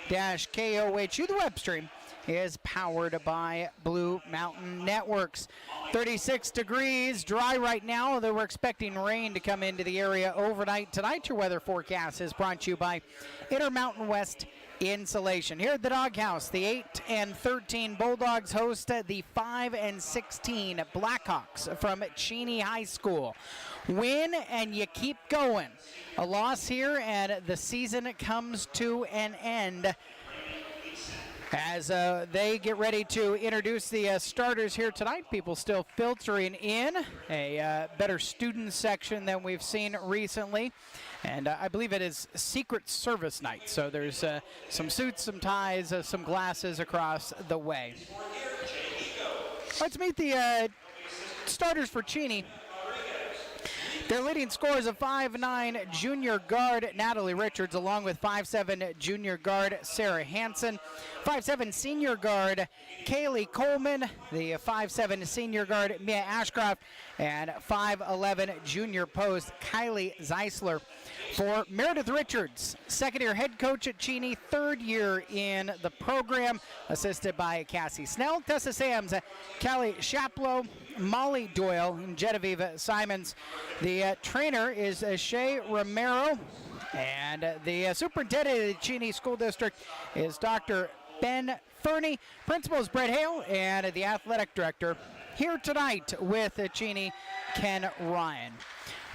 The web stream is powered by Blue Mountain Networks. 36 degrees, dry right now, though we're expecting rain to come into the area overnight tonight. Your weather forecast is brought to you by Intermountain West Insulation. Here at the Doghouse, the 8-13 Bulldogs host the 5-16 Blackhawks from Cheney High School. Win and you keep going. A loss here and the season comes to an end as they get ready to introduce the starters here tonight. People still filtering in. A better student section than we've seen recently. And I believe it is Secret Service night. So there's some suits, some ties, some glasses across the way. Let's meet the starters for Cheney. Their leading scorers of 5'9" junior guard Natalie Richards, along with 5'7" junior guard Sarah Hansen, 5'7" senior guard Kaylee Coleman, the 5'7" senior guard Mia Ashcroft, and 5'11" junior post Kylie Zeisler. For Meredith Richards, second-year head coach at Cheney, third year in the program, assisted by Cassie Snell, Tessa Sams, Callie Shaplow, Molly Doyle, and Genevieve Simons. The trainer is Shay Romero, and the superintendent of the Cheney School District is Dr. Ben Fernie. Principal is Brett Hale, and the athletic director here tonight with Cheney, Ken Ryan.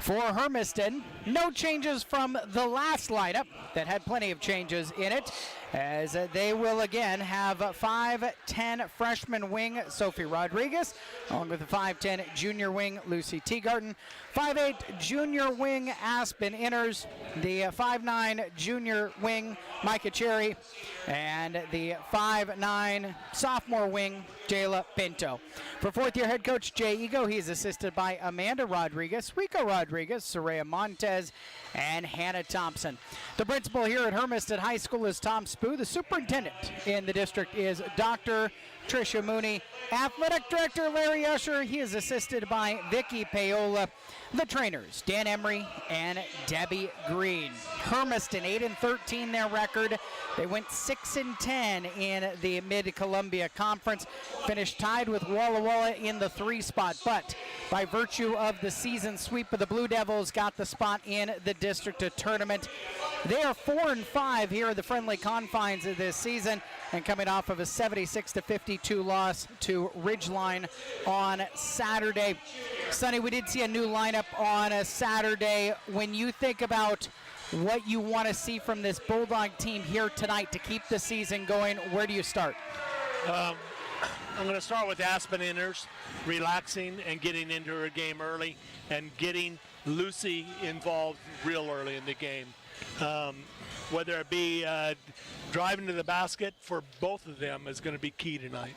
For Hermiston, no changes from the last lineup that had plenty of changes in it, as they will again have 5'10" freshman wing Sophie Rodriguez, along with the 5'10" junior wing Lucy Teagarten, 5'8" junior wing Aspen Inners, the 5'9" junior wing Micah Cherry, and the 5'9" sophomore wing Jayla Pinto. For fourth-year head coach Jay Ego, he is assisted by Amanda Rodriguez, Rico Rodriguez, Soraya Montez, and Hannah Thompson. The principal here at Hermiston High School is Tom Spoo. The superintendent in the district is Dr. Tricia Mooney. Athletic director Larry Usher, he is assisted by Vicky Paola. The trainers, Dan Emery and Debbie Green. Hermiston, 8-13 their record. They went 6-10 in the Mid-Columbia Conference. Finished tied with Walla Walla in the 3 spot, but by virtue of the season sweep of the Blue Devils, got the spot in the district tournament. They are 4-5 here in the friendly confines of this season, and coming off of a 76-52 loss to Ridgeline on Saturday. Sonny, we did see a new lineup on a Saturday. When you think about what you want to see from this Bulldog team here tonight to keep the season going, where do you start? I'm going to start with Aspen Inners, relaxing and getting into her game early and getting Lucy involved real early in the game. Whether it be driving to the basket for both of them is going to be key tonight.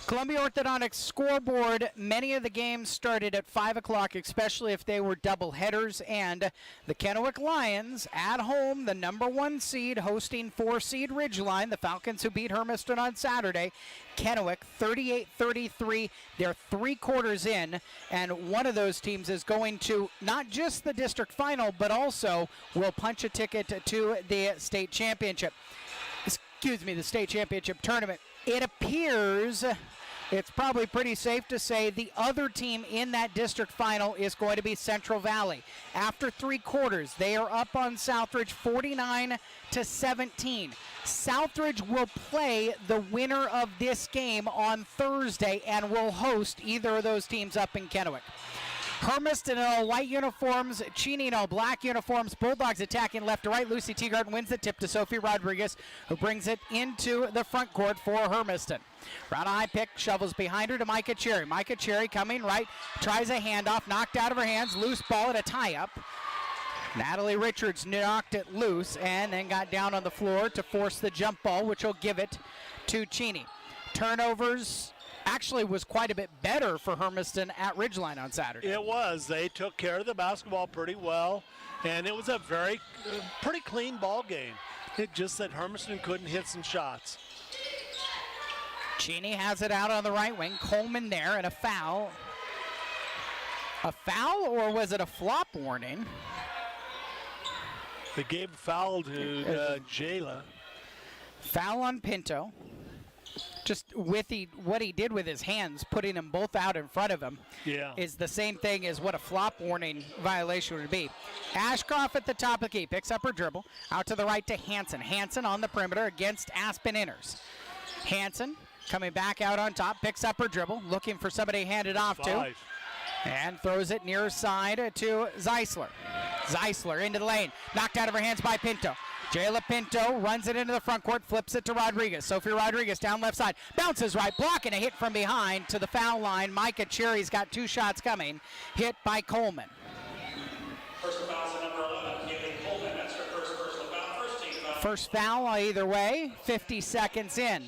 Columbia Orthodontics scoreboard, many of the games started at 5 o'clock, especially if they were double headers, and the Kennewick Lions at home, the number 1 seed, hosting 4-seed Ridgeline, the Falcons who beat Hermiston on Saturday. Kennewick 38-33, they're 3 quarters in, and one of those teams is going to not just the district final, but also will punch a ticket to the state championship. The state championship tournament. It appears it's probably pretty safe to say the other team in that district final is going to be Central Valley. After 3 quarters, they are up on Southridge 49-17. Southridge will play the winner of this game on Thursday and will host either of those teams up in Kennewick. Hermiston in all white uniforms, Cheney in all black uniforms. Bulldogs attacking left to right. Lucy Teagarten wins the tip to Sophie Rodriguez, who brings it into the front court for Hermiston. Round high pick, shovels behind her to Micah Cherry. Micah Cherry coming right, tries a handoff, knocked out of her hands, loose ball at a tie-up. Natalie Richards knocked it loose and then got down on the floor to force the jump ball, which will give it to Cheney. Turnovers actually was quite a bit better for Hermiston at Ridgeline on Saturday. It was. They took care of the basketball pretty well, and it was a pretty clean ball game. It just that Hermiston couldn't hit some shots. Cheney has it out on the right wing. Coleman there, and a foul. A foul, or was it a flop warning? They gave a foul to Jayla. Foul on Pinto. Just with what he did with his hands, putting them both out in front of him, is the same thing as what a flop warning violation would be. Ashcroft at the top of the key, picks up her dribble, out to the right to Hansen. Hansen on the perimeter against Aspen Inners. Hansen coming back out on top, picks up her dribble, looking for somebody to hand it off to, and throws it near side to Zeisler. Zeisler into the lane, knocked out of her hands by Pinto. Jayla Pinto runs it into the front court, flips it to Rodriguez. Sophie Rodriguez down left side, bounces right, blocking a hit from behind to the foul line. Micah Cherry's got 2 shots coming, hit by Coleman. Personal foul number 11, Caitlin Coleman. That's her first personal foul. First team foul. First foul either way, 50 seconds in.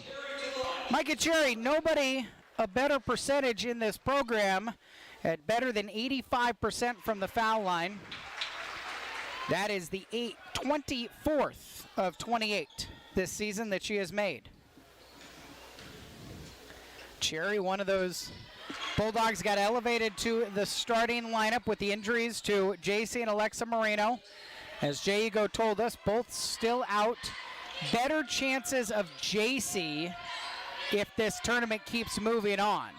Micah Cherry, nobody a better percentage in this program at better than 85% from the foul line. That is the 24th of 28 this season that she has made. Cherry, one of those Bulldogs, got elevated to the starting lineup with the injuries to JC and Alexa Moreno. As Jago told us, both still out. Better chances of JC if this tournament keeps moving on,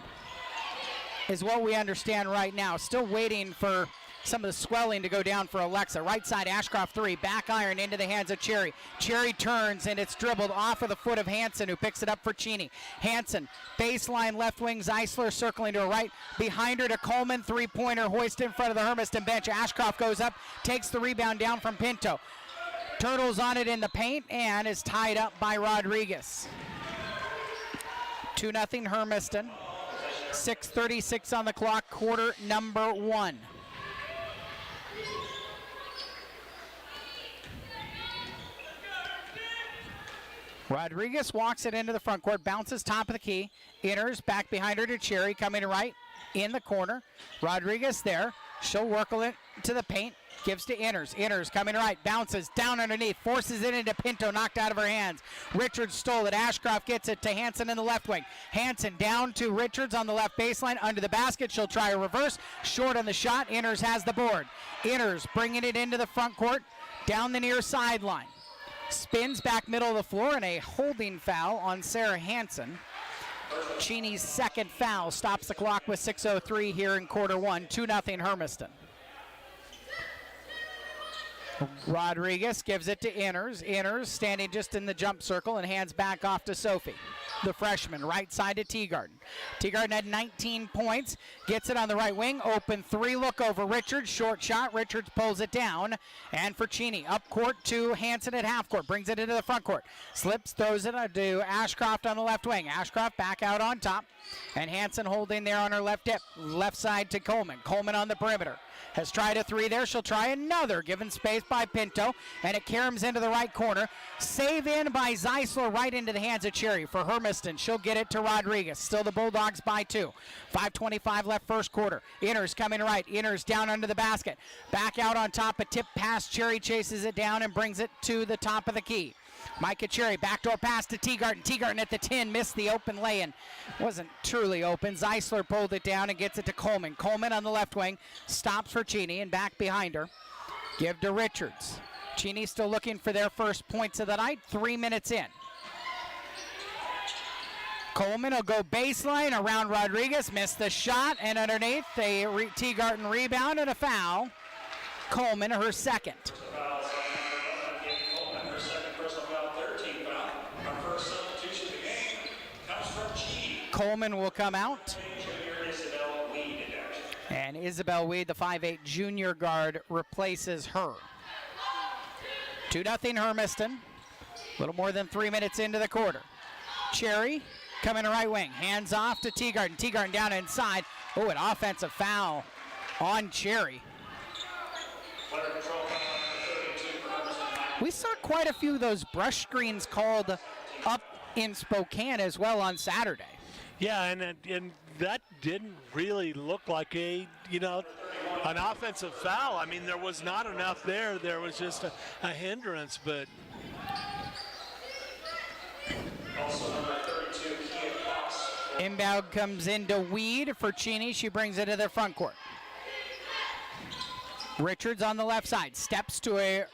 is what we understand right now. Still waiting for some of the swelling to go down for Alexa. Right side, Ashcroft 3, back iron into the hands of Cherry. Cherry turns, and it's dribbled off of the foot of Hansen, who picks it up for Cheney. Hansen, baseline left wing, Zeisler circling to her right. Behind her to Coleman, three-pointer hoisted in front of the Hermiston bench. Ashcroft goes up, takes the rebound down from Pinto. Turtles on it in the paint, and is tied up by Rodriguez. 2-0 Hermiston. 6:36 on the clock, quarter number 1. Rodriguez walks it into the front court, bounces top of the key, enters back behind her to Cherry, coming to right in the corner. Rodriguez there, she'll work it to the paint, gives to Inners. Inners coming to right, bounces down underneath, forces it into Pinto, knocked out of her hands. Richards stole it, Ashcroft gets it to Hansen in the left wing. Hansen down to Richards on the left baseline, under the basket, she'll try a reverse, short on the shot, Inners has the board. Inners bringing it into the front court, down the near sideline. Spins back middle of the floor, and a holding foul on Sarah Hansen. Cheney's second foul stops the clock with 6:03 here in quarter 1. 2-0 Hermiston. Rodriguez gives it to Inners. Inners standing just in the jump circle and hands back off to Sophie, the freshman. Right side to Teagarden. Teagarden had 19 points. Gets it on the right wing. Open 3 look over Richards. Short shot. Richards pulls it down. And for Cheney, up court to Hansen at half court. Brings it into the front court. Slips, throws it to Ashcroft on the left wing. Ashcroft back out on top. And Hansen holding there on her left hip. Left side to Coleman. Coleman on the perimeter. Has tried a 3 there. She'll try another, given space by Pinto, and it caroms into the right corner. Save in by Zeisler right into the hands of Cherry for Hermiston. She'll get it to Rodriguez. Still the Bulldogs by 2. 5:25 left first quarter. Inners coming right. Inners down under the basket. Back out on top. A tip pass. Cherry chases it down and brings it to the top of the key. Micah Cherry, backdoor pass to Teagarden. Teagarden at the 10, missed the open lay-in. Wasn't truly open. Zeisler pulled it down and gets it to Coleman. Coleman on the left wing, stops for Cheney and back behind her. Give to Richards. Cheney still looking for their first points of the night, 3 minutes in. Coleman will go baseline around Rodriguez, missed the shot, and underneath a Teagarden rebound and a foul. Coleman, her second. Coleman will come out. And Isabel Weed, the 5'8 junior guard, replaces her. 2-0 Hermiston. A little more than 3 minutes into the quarter. Cherry coming to right wing. Hands off to Teagarden. Teagarden down inside. Oh, an offensive foul on Cherry. We saw quite a few of those brush screens called up in Spokane as well on Saturday. Yeah, and that didn't really look like an offensive foul. I mean, there was not enough there. There was just a hindrance, but. Inbound comes into Weed for Cheney. She brings it to the front court. Richards on the left side, steps to a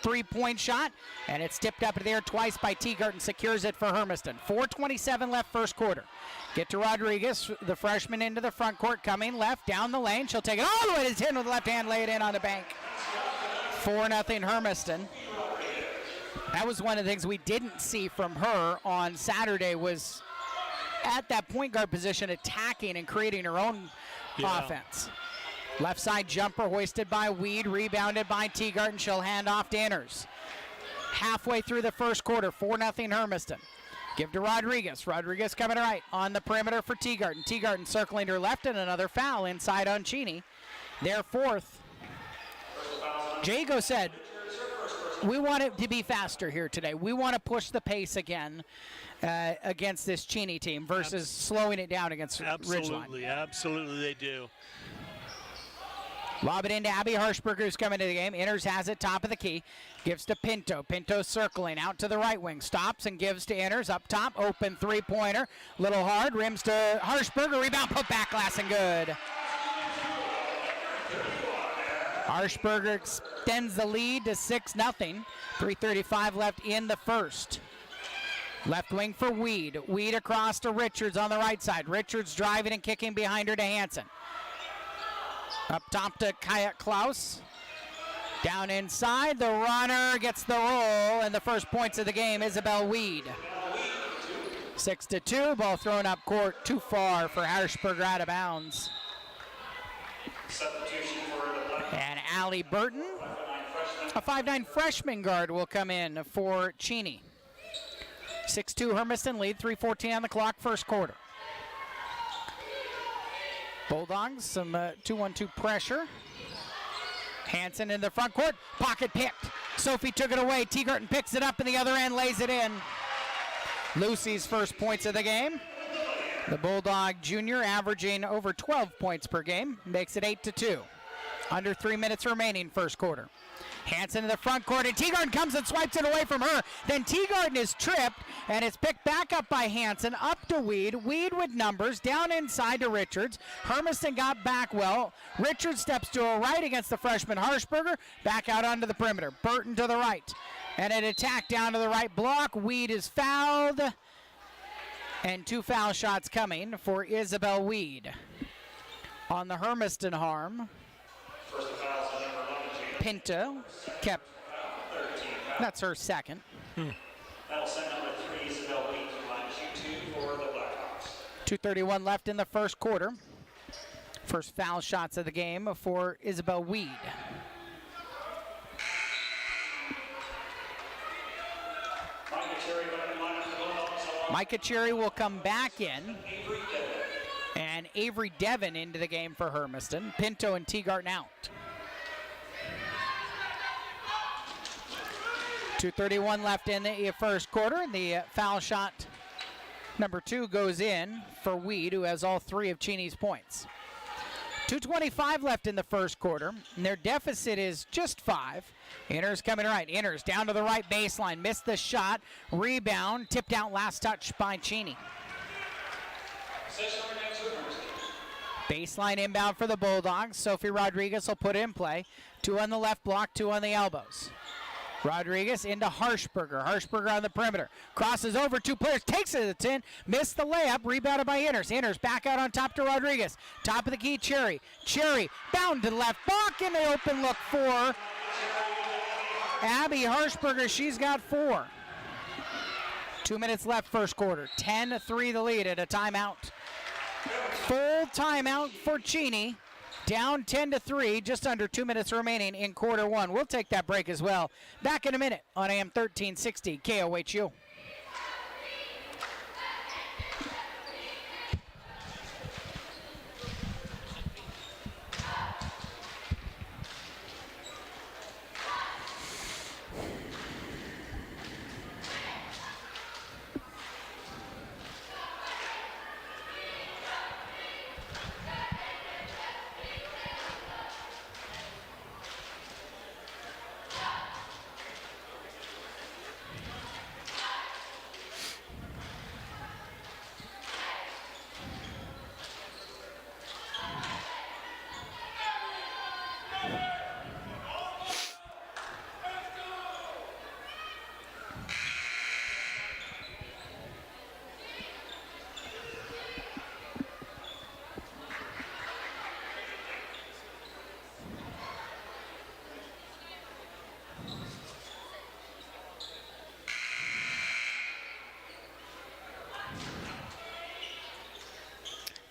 three-point shot, and it's tipped up in the air twice by Teagarten, secures it for Hermiston. 4:27 left first quarter. Get to Rodriguez, the freshman into the front court, coming left, down the lane. She'll take it all the way to the 10 with the left hand, lay it in on the bank. 4-0 Hermiston. That was one of the things we didn't see from her on Saturday, was at that point guard position attacking and creating her own offense. Left side jumper hoisted by Weed, rebounded by Teagarten. She'll hand off to Inners. Halfway through the first quarter, 4-0 Hermiston. Give to Rodriguez. Rodriguez coming right on the perimeter for Teagarten. Teagarten circling to her left, and another foul inside on Cheney. Their fourth. Jago said, we want it to be faster here today. We want to push the pace again against this Cheney team versus slowing it down against Ridgeline. Absolutely they do. Lob it into Abby Harshberger, who's coming to the game. Inners has it, top of the key. Gives to Pinto. Pinto circling out to the right wing. Stops and gives to Inners. Up top, open three-pointer. Little hard, rims to Harshberger. Rebound, put back, glass and good. Harshberger extends the lead to 6-0. 3:35 left in the first. Left wing for Weed. Weed across to Richards on the right side. Richards driving and kicking behind her to Hansen. Up top to Kayat Klaus. Down inside, the runner gets the roll, and the first points of the game, Isabel Weed. 6-2, ball thrown up court, too far for Harshberger, out of bounds. And Allie Burton, a 5'9" freshman guard, will come in for Cheney. 6-2 Hermiston lead, 3:14 on the clock, first quarter. Bulldogs, some 2-1-2 pressure. Hansen in the front court, pocket picked. Sophie took it away. Teagarten picks it up in the other end, lays it in. Lucy's first points of the game. The Bulldog junior averaging over 12 points per game, makes it 8-2. Under 3 minutes remaining first quarter. Hansen in the front court, and Teagarten comes and swipes it away from her. Then Teagarten is tripped, and it's picked back up by Hansen, up to Weed. Weed with numbers, down inside to Richards. Hermiston got back well. Richards steps to her right against the freshman Harshberger. Back out onto the perimeter. Burton to the right. And an attack down to the right block. Weed is fouled. And 2 foul shots coming for Isabel Weed. On the Hermiston harm, Pinto kept, that's her second. That'll send number 3, Isabel Weed, to line Q2 for the Blackhawks. 2:31 left in the first quarter. First foul shots of the game for Isabel Weed. Micah Cherry will come back in. And Avery Devon into the game for Hermiston. Pinto and Teagarten out. 2:31 left in the first quarter. The foul shot number 2 goes in for Weed, who has all 3 of Cheney's points. 2:25 left in the first quarter, and their deficit is just 5. Inners coming right. Inners down to the right baseline. Missed the shot. Rebound. Tipped out last touch by Cheney. Baseline inbound for the Bulldogs. Sophie Rodriguez will put it in play. 2 on the left block, 2 on the elbows. Rodriguez into Harshberger. Harshberger on the perimeter. Crosses over 2 players. Takes it to the 10. Missed the layup. Rebounded by Inners. Inners back out on top to Rodriguez. Top of the key, Cherry. Cherry bound to the left block in the open look for Abby Harshberger. She's got 4. 2 minutes left first quarter. 10-3 the lead at a timeout. Full timeout for Cheney. Down 10-3, just under 2 minutes remaining in quarter 1. We'll take that break as well. Back in a minute on AM 1360 KOHU.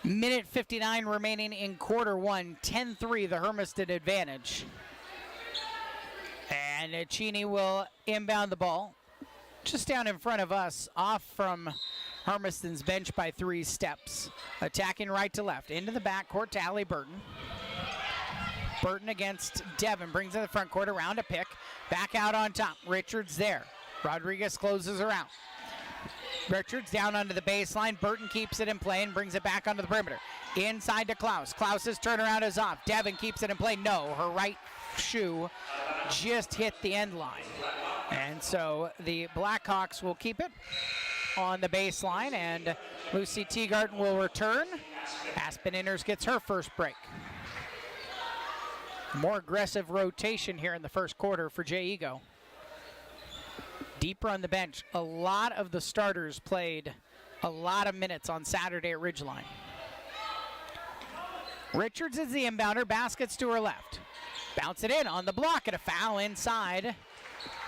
Minute 59 remaining in quarter one, 10-3 the Hermiston advantage. And Cheney will inbound the ball just down in front of us, off from Hermiston's bench by 3 steps. Attacking right to left, into the backcourt to Allie Burton. Burton against Devin, brings in the front court, around a pick, back out on top. Richards there. Rodriguez closes her out. Richards down onto the baseline. Burton keeps it in play and brings it back onto the perimeter. Inside to Klaus. Klaus's turnaround is off. Devin keeps it in play. No, her right shoe just hit the end line. And so the Blackhawks will keep it on the baseline, and Lucy Teagarden will return. Aspen Inners gets her first break. More aggressive rotation here in the first quarter for Jay Ego. Deeper on the bench. A lot of the starters played a lot of minutes on Saturday at Ridgeline. Richards is the inbounder. Baskets to her left. Bounce it in on the block, and a foul inside.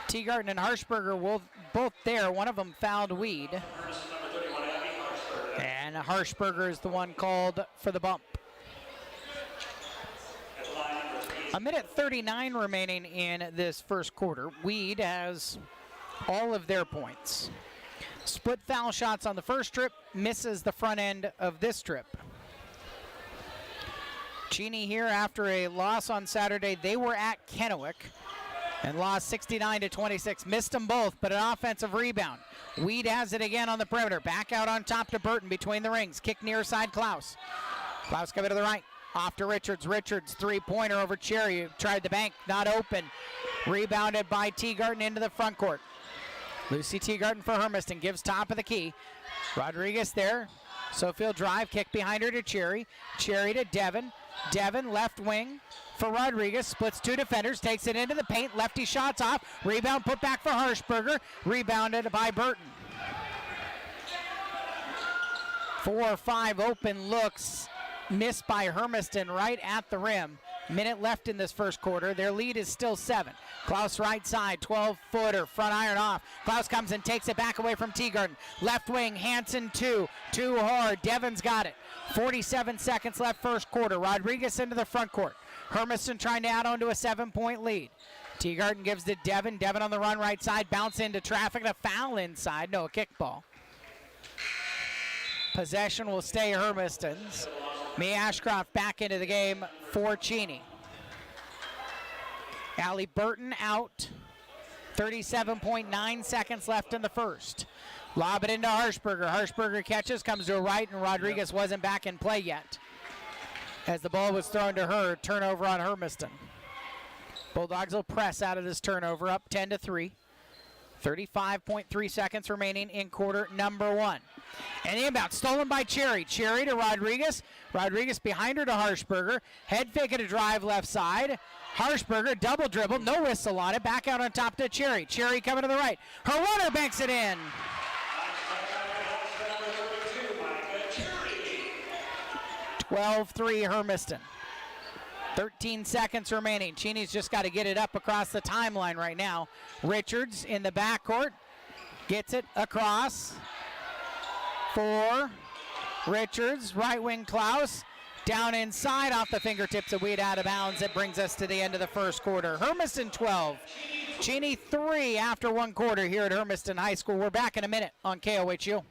Teagarden and Harshberger will both there. One of them fouled Weed. And Harshberger is the one called for the bump. A minute 39 remaining in this first quarter. Weed has all of their points. Split foul shots on the first trip, misses the front end of this trip. Cheney here after a loss on Saturday. They were at Kennewick and lost 69-26. Missed them both, but an offensive rebound. Weed has it again on the perimeter. Back out on top to Burton between the rings. Kick near side Klaus. Klaus coming to the right. Off to Richards. Richards three-pointer over Cherry. Tried the bank, not open. Rebounded by Teagarden into the front court. Lucy Teagarden for Hermiston gives top of the key. Rodriguez there. Sofield drive, kick behind her to Cherry. Cherry to Devin. Devin left wing for Rodriguez. Splits 2 defenders, takes it into the paint. Lefty shots off. Rebound put back for Harshberger. Rebounded by Burton. 4 or 5 open looks missed by Hermiston right at the rim. Minute left in this first quarter. Their lead is still 7. Klaus right side, 12-footer, front iron off. Klaus comes and takes it back away from Teagarden. Left wing, Hansen 2. Too hard. Devin's got it. 47 seconds left first quarter. Rodriguez into the front court. Hermiston trying to add on to a 7-point lead. Teagarden gives to Devin. Devin on the run right side. Bounce into traffic. A foul inside. No, a kickball. Possession will stay Hermiston's. Mia Ashcroft back into the game for Cheney. Allie Burton out. 37.9 seconds left in the first. Lob it into Harshberger. Harshberger catches, comes to a right, and Rodriguez wasn't back in play yet. As the ball was thrown to her, turnover on Hermiston. Bulldogs will press out of this turnover, up 10-3. 35.3 seconds remaining in quarter number 1. And the inbound stolen by Cherry. Cherry to Rodriguez. Rodriguez behind her to Harshberger. Head fake at a drive left side. Harshberger double dribble, no whistle on it. Back out on top to Cherry. Cherry coming to the right. Her runner banks it in. 12-3 Hermiston. 13 seconds remaining. Cheney's just got to get it up across the timeline right now. Richards in the backcourt. Gets it across for Richards. Right wing Klaus. Down inside off the fingertips of Weed, out of bounds. It brings us to the end of the first quarter. Hermiston 12. Cheney 3 after 1 quarter here at Hermiston High School. We're back in a minute on KOHU.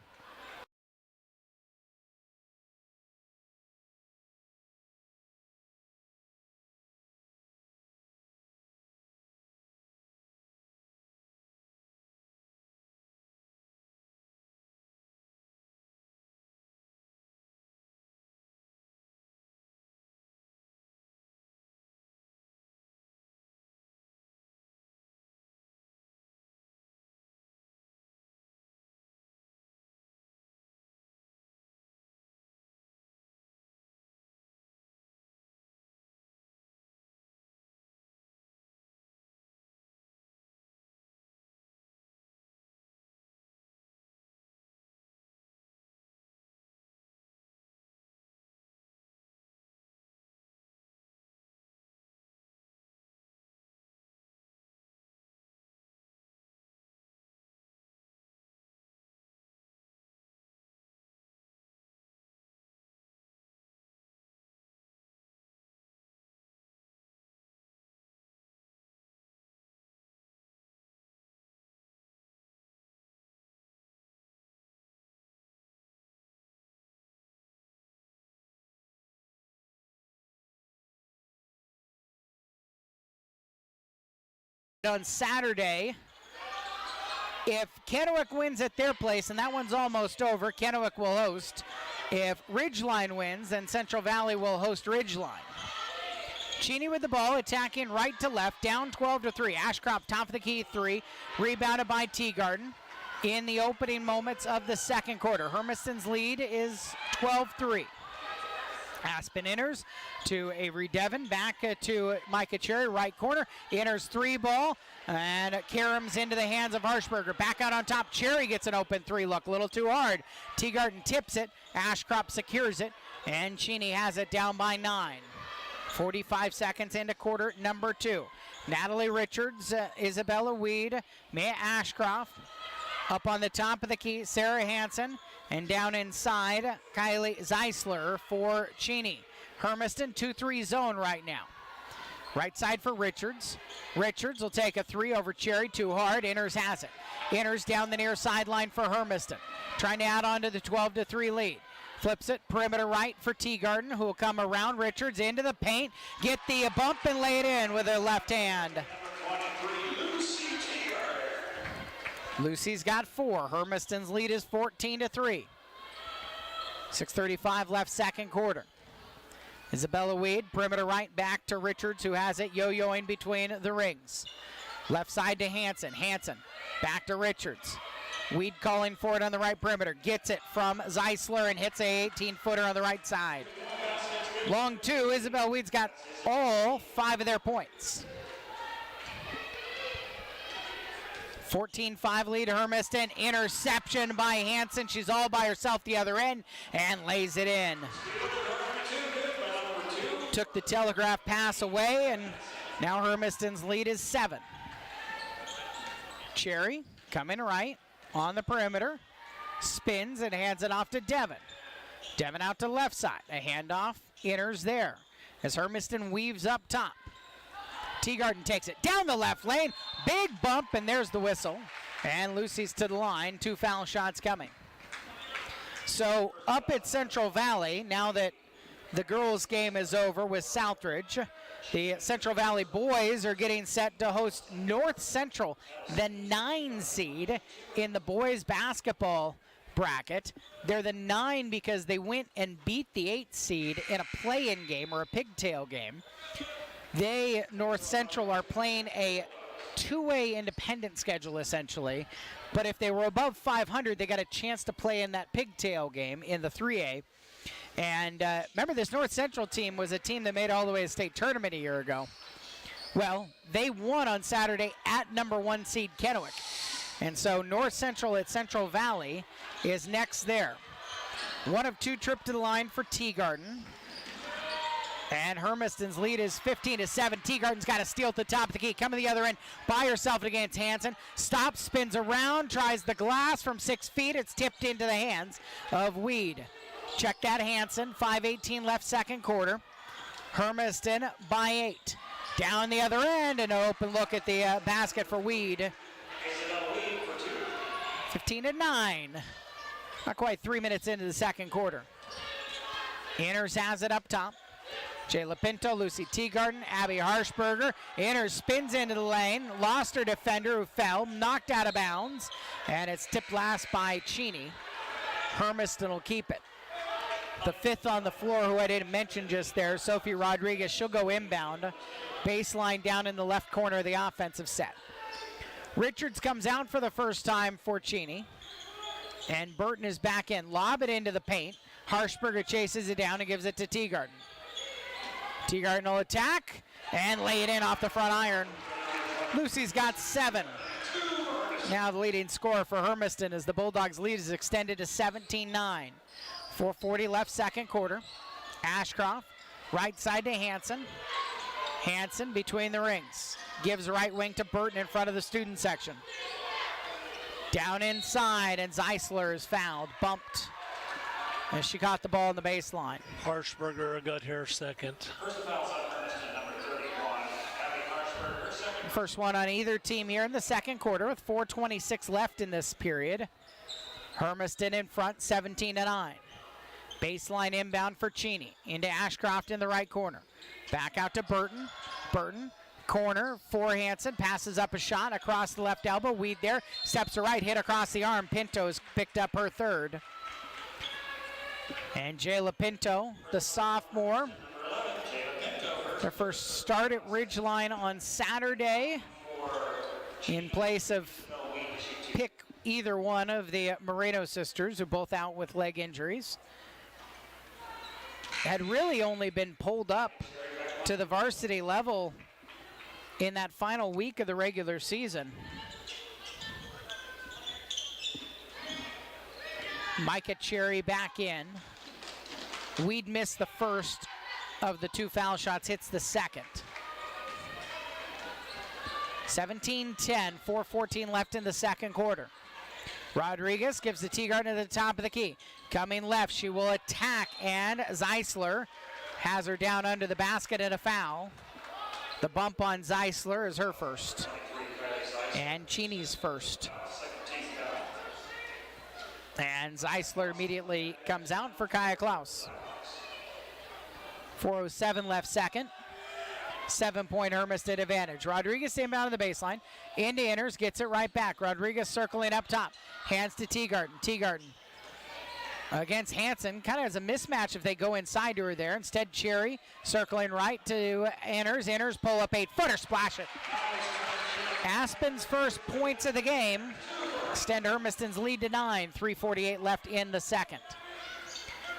on Saturday, if Kennewick wins at their place, and that one's almost over, Kennewick will host. If Ridgeline wins, then Central Valley will host Ridgeline. Cheney with the ball, attacking right to left, down 12-3. Ashcroft, top of the key, 3. Rebounded by Teagarden in the opening moments of the second quarter. Hermiston's lead is 12-3. Aspen enters to Avery Devon, back to Micah Cherry, right corner. Enters 3 ball, and Karams into the hands of Harshberger. Back out on top, Cherry gets an open 3 look, a little too hard. Teagarden tips it, Ashcroft secures it, and Cheney has it down by 9. 45 seconds into quarter number 2. Natalie Richards, Isabella Weed, Mia Ashcroft. Up on the top of the key, Sarah Hansen. And down inside, Kylie Zeisler for Cheney. Hermiston 2-3 zone right now. Right side for Richards. Richards will take a 3 over Cherry, too hard. Inners has it. Inners down the near sideline for Hermiston. Trying to add on to the 12-3 lead. Flips it, perimeter right for Teagarden, who will come around Richards into the paint. Get the bump and lay it in with her left hand. Lucy's got 4. Hermiston's lead is 14-3. 6:35 left, second quarter. Isabella Weed, perimeter right, back to Richards, who has it yo-yoing between the rings. Left side to Hansen. Hansen back to Richards. Weed calling for it on the right perimeter. Gets it from Zeisler and hits a 18-footer on the right side. Long 2. Isabel Weed's got all 5 of their points. 14-5 lead Hermiston. Interception by Hansen. She's all by herself the other end and lays it in. Took the telegraph pass away, and now Hermiston's lead is 7. Cherry coming right on the perimeter. Spins and hands it off to Devon. Devon out to left side. A handoff enters there as Hermiston weaves up top. Teagarden takes it down the left lane. Big bump, and there's the whistle. And Lucy's to the line. 2 foul shots coming. So up at Central Valley, now that the girls' game is over with Southridge, the Central Valley boys are getting set to host North Central, the 9 seed in the boys' basketball bracket. They're the 9 because they went and beat the 8 seed in a play-in game or a pigtail game. They, North Central, are playing a 2A independent schedule, essentially. But if they were above 500, they got a chance to play in that pigtail game in the 3A. And remember, this North Central team was a team that made it all the way to state tournament a year ago. Well, they won on Saturday at number 1 seed Kennewick. And so North Central at Central Valley is next there. 1 of 2 trip to the line for Teagarden. And Hermiston's lead is 15-7. Teagarden's got a steal at the top of the key. Coming the other end by herself against Hansen. Stops, spins around, tries the glass from 6 feet. It's tipped into the hands of Weed. Check that, Hansen. 5:18 left, second quarter. Hermiston by 8. Down the other end, an open look at the basket for Weed. 15-9. Not quite 3 minutes into the second quarter. Inners has it up top. Jayla Pinto, Lucy Teagarden, Abby Harshberger. Inners spins into the lane. Lost her defender who fell. Knocked out of bounds. And it's tipped last by Cheney. Hermiston will keep it. The 5th on the floor, who I didn't mention just there, Sophie Rodriguez. She'll go inbound. Baseline down in the left corner of the offensive set. Richards comes out for the first time for Cheney. And Burton is back in. Lob it into the paint. Harshberger chases it down and gives it to Teagarden. Teagarden will attack and lay it in off the front iron. Lucy's got 7. Now the leading scorer for Hermiston as the Bulldogs' lead is extended to 17-9. 4:40 left, second quarter. Ashcroft, right side to Hansen. Hansen between the rings. Gives right wing to Burton in front of the student section. Down inside, and Zeisler is fouled, bumped. As she caught the ball on the baseline. Harshberger got here second. First one on either team here in the second quarter with 4:26 left in this period. Hermiston in front, 17-9. Baseline inbound for Cheney. Into Ashcroft in the right corner. Back out to Burton. Burton Corner for Hansen, passes up a shot across the left elbow. Weed there, steps to right, hit across the arm. Pinto's picked up her third. And Jayla Pinto, the sophomore, their first start at Ridgeline on Saturday in place of pick either one of the Moreno sisters, who are both out with leg injuries. Had really only been pulled up to the varsity level in that final week of the regular season. Micah Cherry back in. Weed missed the first of the 2 foul shots, hits the second. 17-10, 4:14 left in the second quarter. Rodriguez gives the Teagarden to the top of the key. Coming left, she will attack, and Zeisler has her down under the basket and a foul. The bump on Zeisler is her first, and Cheney's first. And Zeisler immediately comes out for Kaya Klaus. 4:07 left second. 7-point Hermiston advantage. Rodriguez inbound on the baseline. Into enters, gets it right back. Rodriguez circling up top. Hands to Teagarden. Teagarden against Hansen. Kind of has a mismatch if they go inside to her there. Instead, Cherry circling right to enters. Enters, pull up 8-footer, splash it. Aspen's first points of the game. Extend Hermiston's lead to 9. 3:48 left in the second.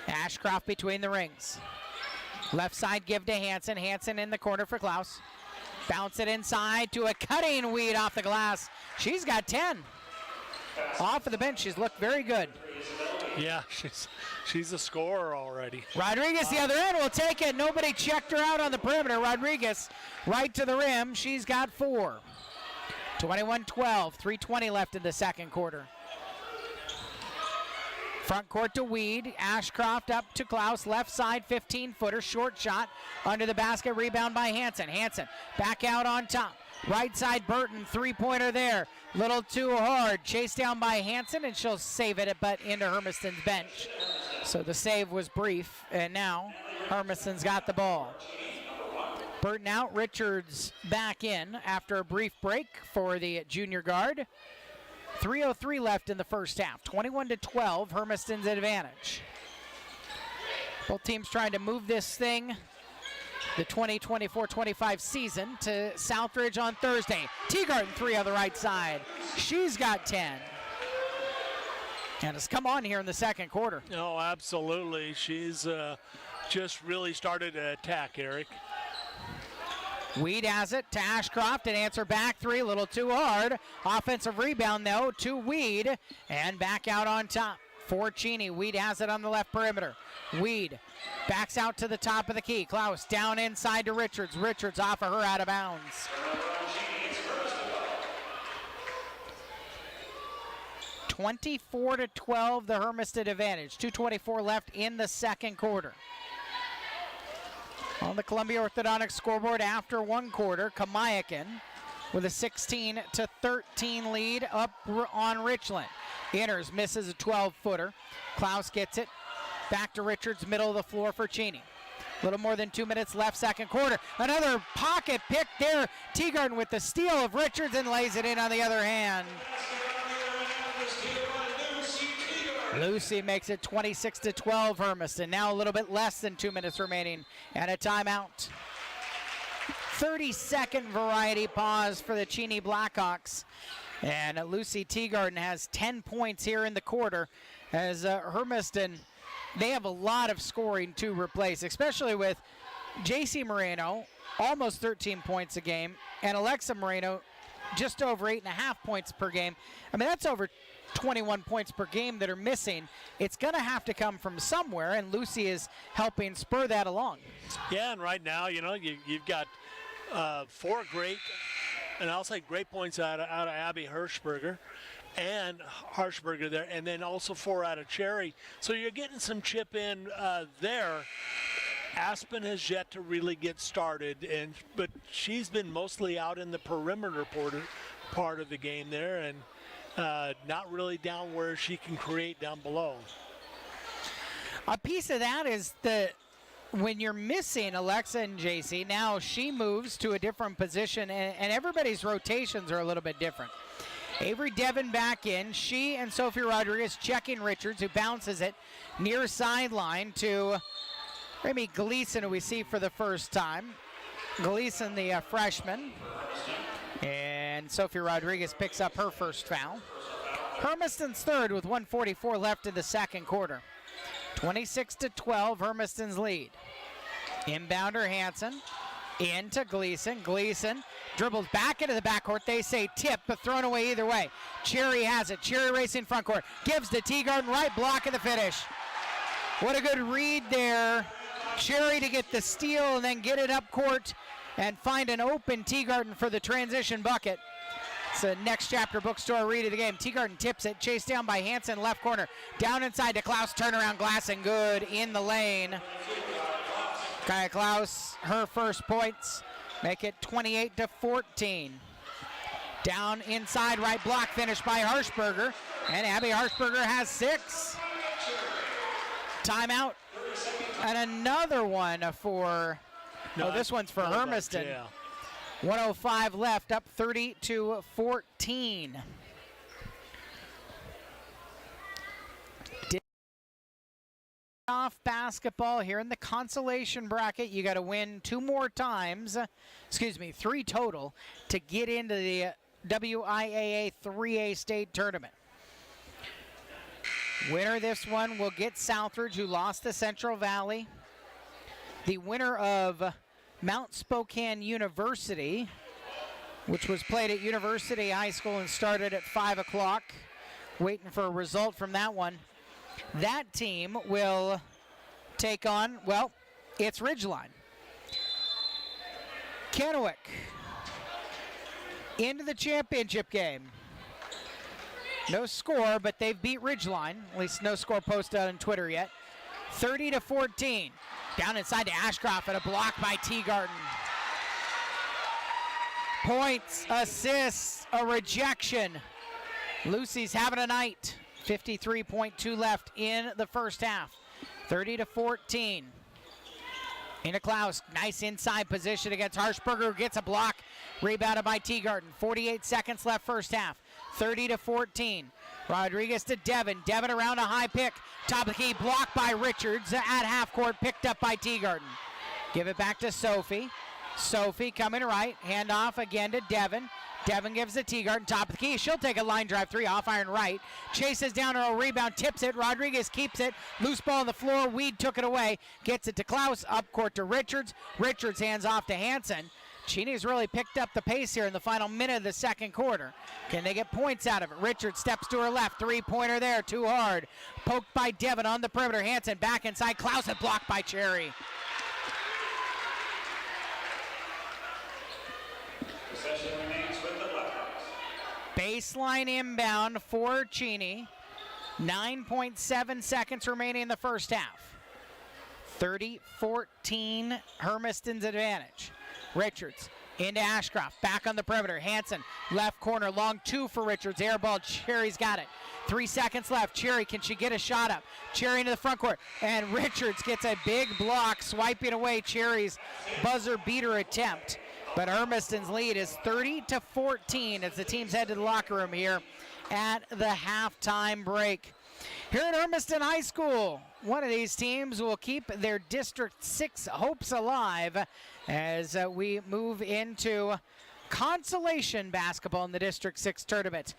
Ashcroft between the rings. Left side give to Hansen. Hansen in the corner for Klaus. Bounce it inside to a cutting Weed off the glass. She's got 10. Off of the bench, she's looked very good. Yeah, she's a scorer already. Rodriguez the other end will take it. Nobody checked her out on the perimeter. Rodriguez right to the rim. She's got 4. 21-12, 3:20 left in the second quarter. Front court to Weed. Ashcroft up to Klaus. Left side, 15-footer, short shot. Under the basket, rebound by Hansen. Hansen back out on top. Right side, Burton, three-pointer there. Little too hard. Chased down by Hansen, and she'll save it, but into Hermiston's bench. So the save was brief, and now Hermiston's got the ball. Burton out, Richards back in after a brief break for the junior guard. 3:03 left in the first half. 21-12, Hermiston's advantage. Both teams trying to move this thing, the 2024-25 season, to Southridge on Thursday. Teagarden 3 on the right side. She's got 10. And it's come on here in the second quarter. Oh, absolutely. She's just really started to attack, Eric. Weed has it to Ashcroft, and answer back 3, a little too hard. Offensive rebound, though, to Weed, and back out on top for Cheney. Weed has it on the left perimeter. Weed backs out to the top of the key. Klaus down inside to Richards. Richards off of her, out of bounds. 24-12, the Hermiston advantage. 2:24 left in the second quarter. On the Columbia Orthodontics scoreboard after one quarter, Kamayakan with a 16-13 lead up on Richland. Enters, misses a 12-footer. Klaus gets it. Back to Richards, middle of the floor for Cheney. A little more than 2 minutes left, second quarter. Another pocket pick there. Teagarden with the steal of Richards and lays it in on the other hand. Lucy makes it 26-12 Hermiston. Now a little bit less than 2 minutes remaining and a timeout. 30-second variety pause for the Cheney Blackhawks. And Lucy Teagarden has 10 points here in the quarter as Hermiston, they have a lot of scoring to replace, especially with JC Moreno, almost 13 points a game, and Alexa Moreno, just over 8.5 points per game. I mean, that's over 21 points per game that are missing. It's going to have to come from somewhere, and Lucy is helping spur that along. Yeah, and right now, you know, you've got 4 great, and I'll say great points out of Abby Hirschberger there, and then also 4 out of Cherry. So you're getting some chip in there. Aspen has yet to really get started, but she's been mostly out in the perimeter part of the game there, and not really down where she can create down below. A piece of that is the when you're missing Alexa and JC, now she moves to a different position, and everybody's rotations are a little bit different. Avery Devon back in. She and Sophie Rodriguez checking Richards, who bounces it near sideline to Remy Gleason, who we see for the first time. Gleason, the freshman. And Sophie Rodriguez picks up her first foul. Hermiston's third with 1:44 left in the second quarter. 26-12, Hermiston's lead. Inbounder Hansen into Gleason. Gleason dribbles back into the backcourt. They say tip, but thrown away either way. Cherry has it. Cherry racing front court. Gives to Teagarden, right block of the finish. What a good read there. Cherry to get the steal and then get it up court and find an open Teagarden for the transition bucket. It's a next chapter bookstore read of the game. Teagarden tips it, chased down by Hansen, left corner. Down inside to Klaus, turnaround glass and good in the lane. Kaya Klaus, her first points, make it 28-14. Down inside, right block, finish by Harshberger, and Abby Harshberger has 6. Timeout, and another one for, this one's for Hermiston. Yeah. 1:05 left, up 30-14. Off basketball here in the consolation bracket. You got to win 2 more times, 3 total, to get into the WIAA 3A state tournament. Winner this one will get Southridge, who lost to Central Valley. The winner of Mount Spokane University, which was played at University High School and started at 5 o'clock. Waiting for a result from that one. That team will take on, well, it's Ridgeline. Kennewick into the championship game. No score, but they've beat Ridgeline. At least no score posted on Twitter yet. 30-14. Down inside to Ashcroft and a block by Teagarden. Points, assists, a rejection. Lucy's having a night. 53.2 left in the first half. 30-14. Into Klaus, nice inside position against Harshberger, gets a block. Rebounded by Teagarden. 48 seconds left first half. 30-14. Rodriguez to Devon. Devon around a high pick. Top of the key, blocked by Richards at half court, picked up by Teagarden. Give it back to Sophie. Sophie coming right. Hand off again to Devon. Devon gives it to Teagarden, top of the key. She'll take a line drive 3 off iron right. Chases down her rebound, tips it. Rodriguez keeps it. Loose ball on the floor. Weed took it away. Gets it to Klaus. Up court to Richards. Richards hands off to Hansen. Cheney's really picked up the pace here in the final minute of the second quarter. Can they get points out of it? Richards steps to her left. 3-pointer there. Too hard. Poked by Devon on the perimeter. Hansen back inside. Klaus and blocked by Cherry. Possession remains with the Blackhawks. Baseline inbound for Cheney. 9.7 seconds remaining in the first half. 30-14, Hermiston's advantage. Richards into Ashcroft, back on the perimeter. Hansen, left corner, long 2 for Richards. Air ball, Cherry's got it. 3 seconds left. Cherry, can she get a shot up? Cherry into the front court, and Richards gets a big block, swiping away Cherry's buzzer beater attempt. But Hermiston's lead is 30-14 as the teams head to the locker room here at the halftime break. Here at Hermiston High School, one of these teams will keep their District 6 hopes alive as we move into consolation basketball in the District 6 tournament.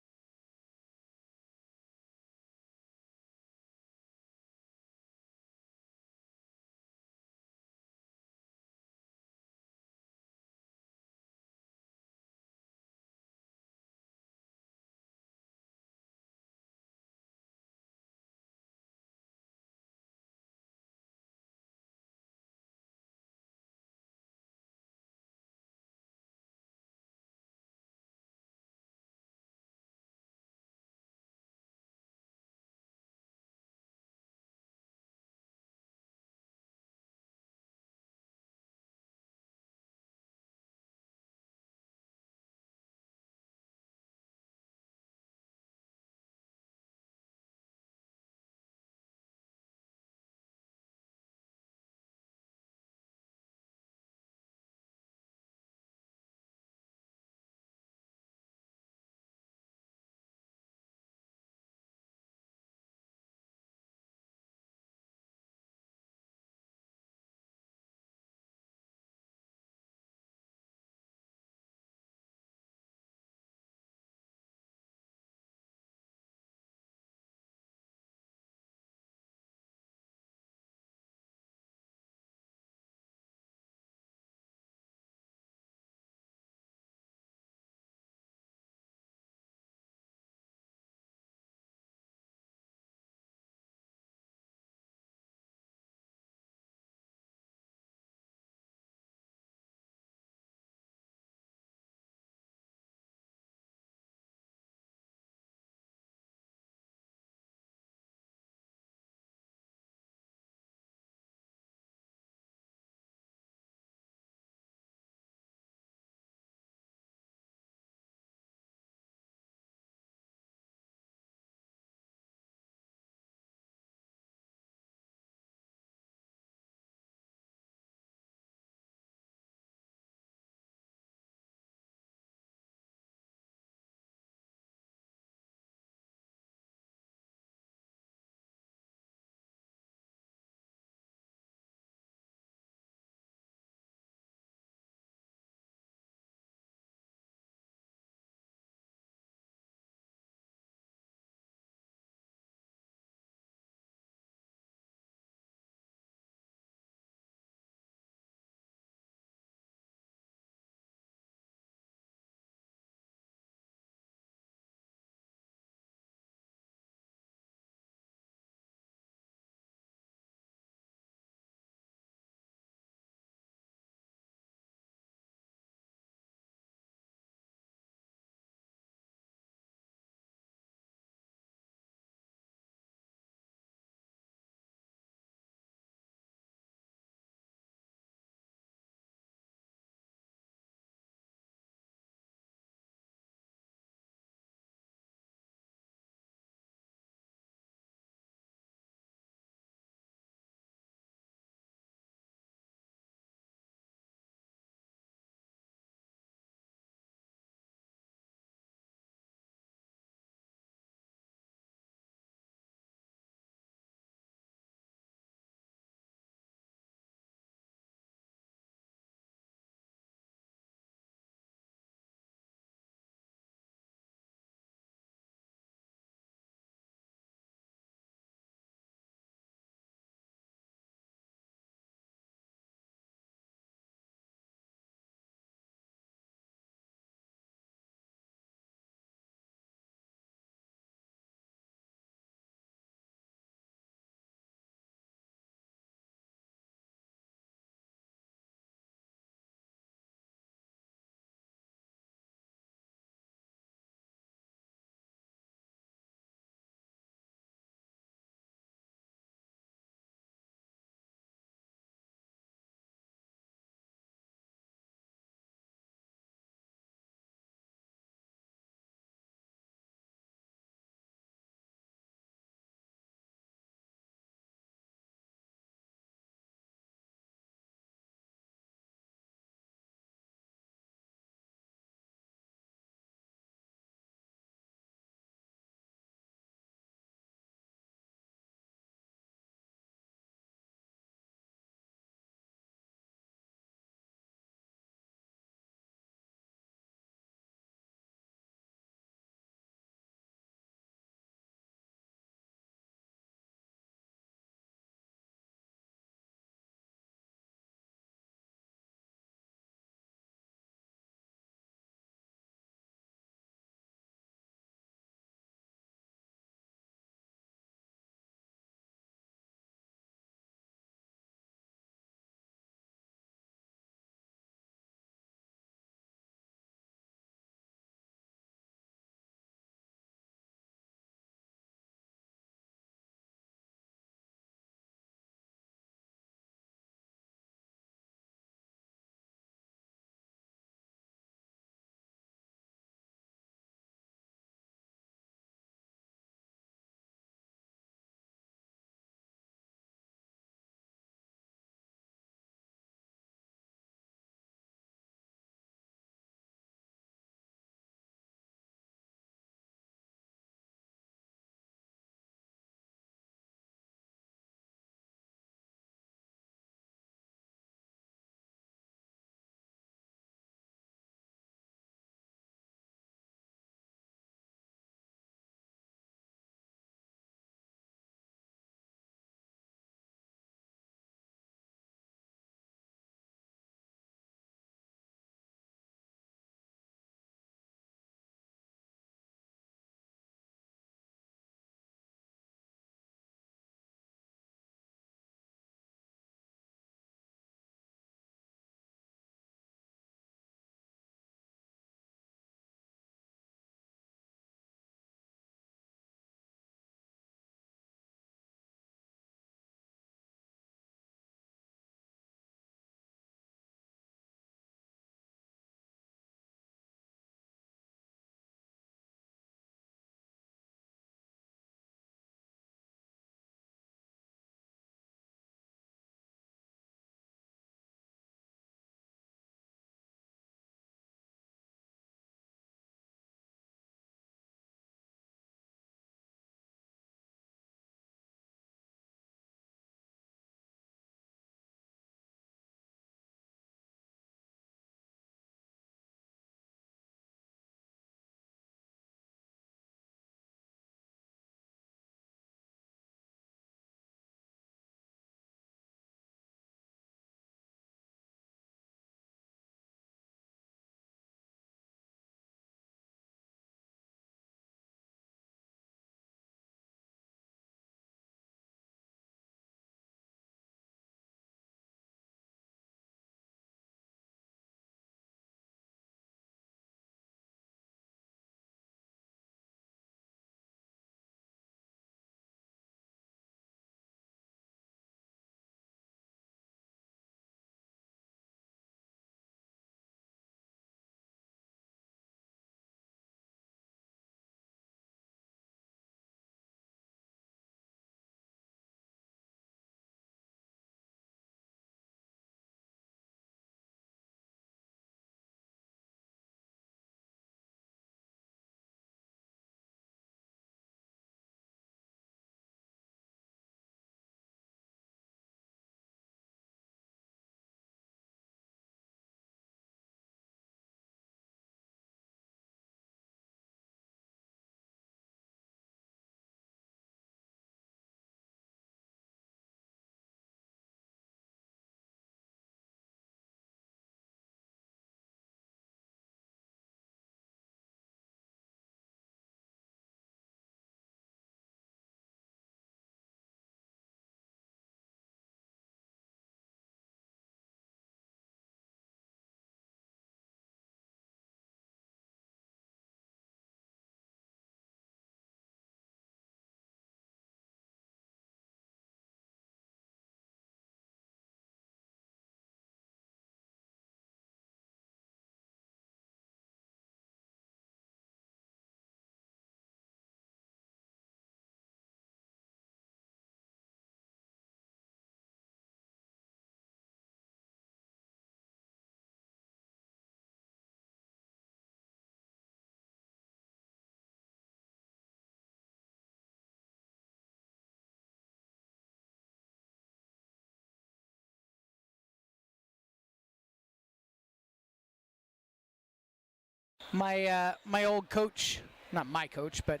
my old coach, not my coach, but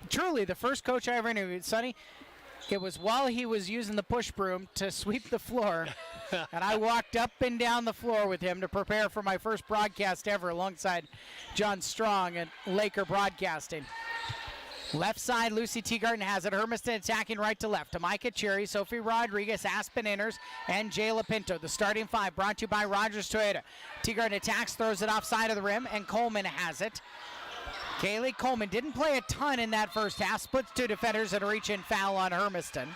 truly the first coach I ever interviewed, Sonny, it was while he was using the push broom to sweep the floor, and I walked up and down the floor with him to prepare for my first broadcast ever alongside John Strong at Laker Broadcasting. Left side, Lucy Teagarden has it. Hermiston attacking right to left. Tamika Cherry, Sophie Rodriguez, Aspen Inners, and Jayla Pinto. The starting five brought to you by Rogers Toyota. Teagarden attacks, throws it offside of the rim, and Coleman has it. Kaylee Coleman didn't play a ton in that first half. Splits two defenders and a reach-in foul on Hermiston.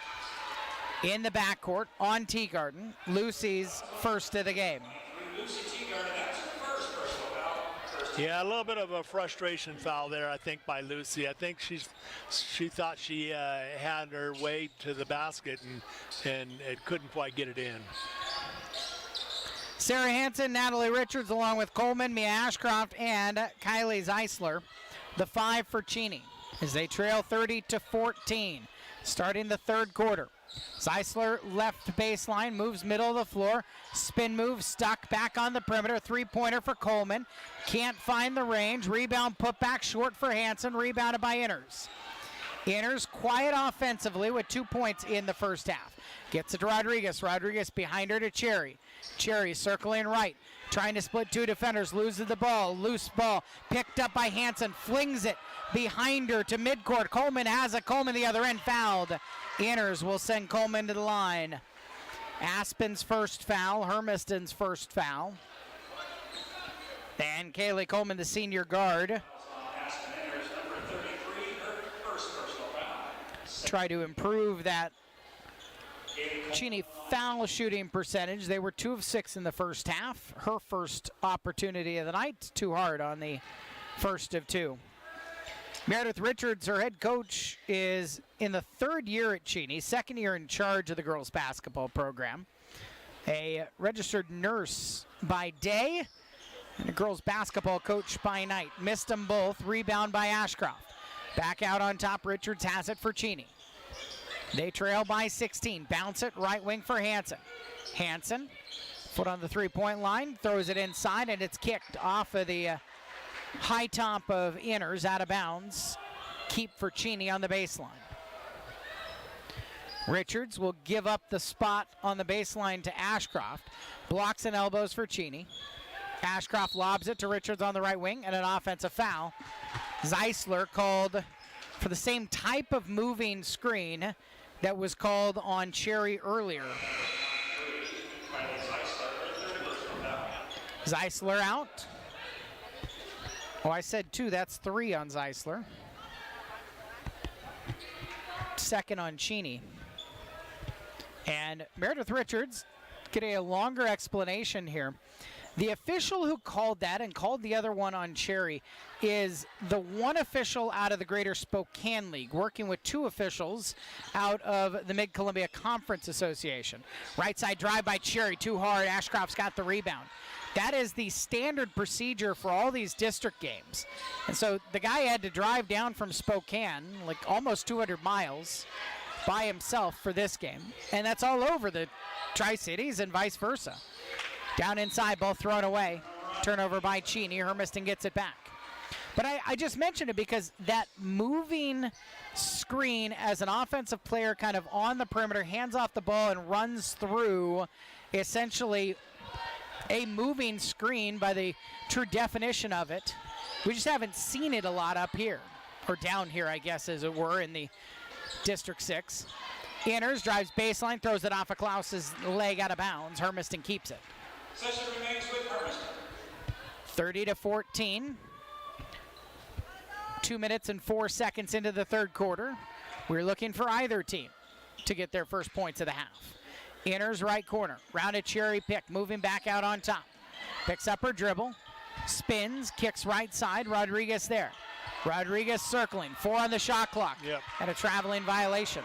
In the backcourt on Teagarden. Lucy's first of the game. Lucy Teagarden, that's her first personal foul. Yeah, a little bit of a frustration foul there, I think, by Lucy. I think she thought she had her way to the basket and it couldn't quite get it in. Sarah Hansen, Natalie Richards, along with Coleman, Mia Ashcroft, and Kylie Zeisler. The five for Cheney as they trail 30-14, starting the third quarter. Zeisler left baseline, moves middle of the floor, spin move, stuck back on the perimeter, three-pointer for Coleman. Can't find the range, rebound put back short for Hansen, rebounded by Inners. Inners quiet offensively with 2 points in the first half. Gets it to Rodriguez, Rodriguez behind her to Cherry. Cherry circling right, trying to split two defenders, loses the ball, loose ball, picked up by Hansen, flings it behind her to midcourt. Coleman has it, Coleman the other end, fouled. Inners will send Coleman to the line. Aspen's first foul, Hermiston's first foul. And Kaylee Coleman, the senior guard. Try to improve that Cheney foul shooting percentage. They were 2 of 6 in the first half. Her first opportunity of the night, too hard on the first of 2. Meredith Richards, her head coach, is in the third year at Cheney, second year in charge of the girls basketball program. A registered nurse by day and a girls basketball coach by night. Missed them both. Rebound by Ashcroft. Back out on top, Richards has it for Cheney. They trail by 16. Bounce it, right wing for Hansen. Hansen, foot on the three-point line, throws it inside, and it's kicked off of the high top of Inners, out of bounds. Keep for Cheney on the baseline. Richards will give up the spot on the baseline to Ashcroft. Blocks and elbows for Cheney. Ashcroft lobs it to Richards on the right wing, and an offensive foul. Zeisler called for the same type of moving screen that was called on Cherry earlier. Zeisler out. Oh, I said 2, that's 3 on Zeisler. Second on Cheney. And Meredith Richards getting a longer explanation here. The official who called that and called the other one on Cherry is the one official out of the Greater Spokane League, working with 2 officials out of the Mid-Columbia Conference Association. Right side drive by Cherry, too hard. Ashcroft's got the rebound. That is the standard procedure for all these district games. And so the guy had to drive down from Spokane, like almost 200 miles, by himself for this game. And that's all over the Tri-Cities and vice versa. Down inside, ball thrown away. Turnover by Cheney. Hermiston gets it back. But I just mentioned it because that moving screen as an offensive player kind of on the perimeter, hands off the ball and runs through essentially a moving screen by the true definition of it. We just haven't seen it a lot up here, or down here, I guess, as it were, in the District 6. Inners drives baseline, throws it off of Klaus's leg out of bounds. Hermiston keeps it. Session remains with Hermiston. 30-14. 2 minutes and 4 seconds into the third quarter. We're looking for either team to get their first points of the half. Inners right corner. Rounded Cherry pick. Moving back out on top. Picks up her dribble. Spins. Kicks right side. Rodriguez there. Rodriguez circling. 4 on the shot clock. Yep. And a traveling violation.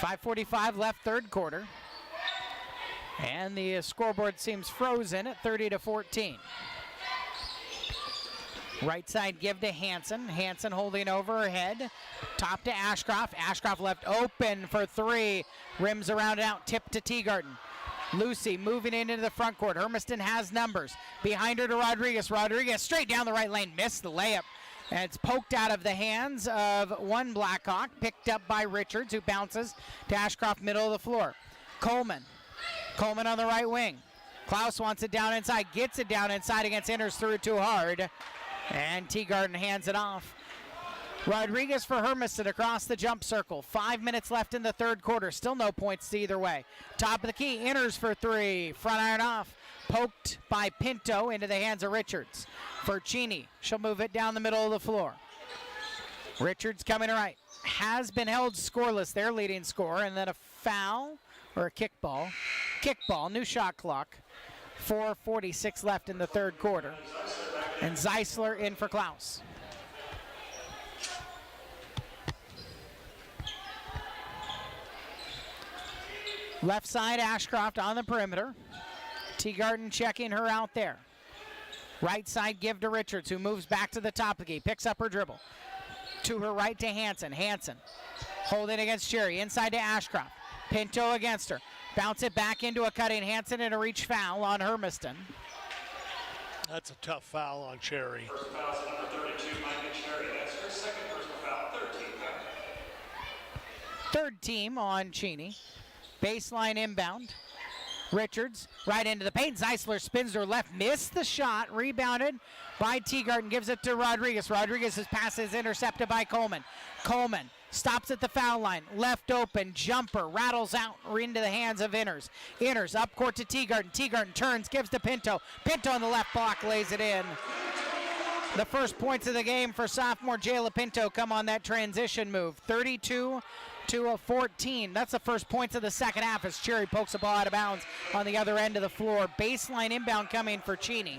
.5:45 left third quarter. And the scoreboard seems frozen at 30-14. Right side give to Hanson. Hanson holding over her head. Top to Ashcroft. Ashcroft left open for three. Rims around and out. Tip to Teagarden. Lucy moving into the front court. Hermiston has numbers. Behind her to Rodriguez. Rodriguez straight down the right lane. Missed the layup. And it's poked out of the hands of one Blackhawk. Picked up by Richards, who bounces to Ashcroft, middle of the floor. Coleman. Coleman on the right wing. Klaus wants it down inside. Gets it down inside against Inners. Threw it too hard. And Teagarden hands it off. Rodriguez for Hermiston across the jump circle. 5 minutes left in the third quarter. Still no points either way. Top of the key. Inners for three. Front iron off. Poked by Pinto into the hands of Richards. For Cheney. She'll move it down the middle of the floor. Richards coming right. Has been held scoreless, their leading scorer. And then a foul or a kickball. Kickball. New shot clock. 4:46 left in the third quarter. And Zeisler in for Klaus. Left side, Ashcroft on the perimeter. Teagarden checking her out there. Right side, give to Richards, who moves back to the top of the key. Picks up her dribble. To her right to Hanson. Hanson holding against Cherry. Inside to Ashcroft. Pinto against her. Bounce it back into a cutting Hanson and a reach foul on Hermiston. That's a tough foul on Cherry. First foul is number 32, Micah Cherry. That's her second personal foul, 13th foul. Third team on Cheney. Baseline inbound. Richards right into the paint. Zeisler spins to her left. Missed the shot. Rebounded by Teagarden. Gives it to Rodriguez. Rodriguez's pass is intercepted by Coleman. Coleman stops at the foul line. Left open. Jumper. Rattles out into the hands of Inners. Inners up court to Teagarden. Teagarden turns. Gives to Pinto. Pinto on the left block. Lays it in. The first points of the game for sophomore Jayla Pinto come on that transition move. 32 to 14. That's the first points of the second half as Cherry pokes the ball out of bounds on the other end of the floor. Baseline inbound coming for Cheney.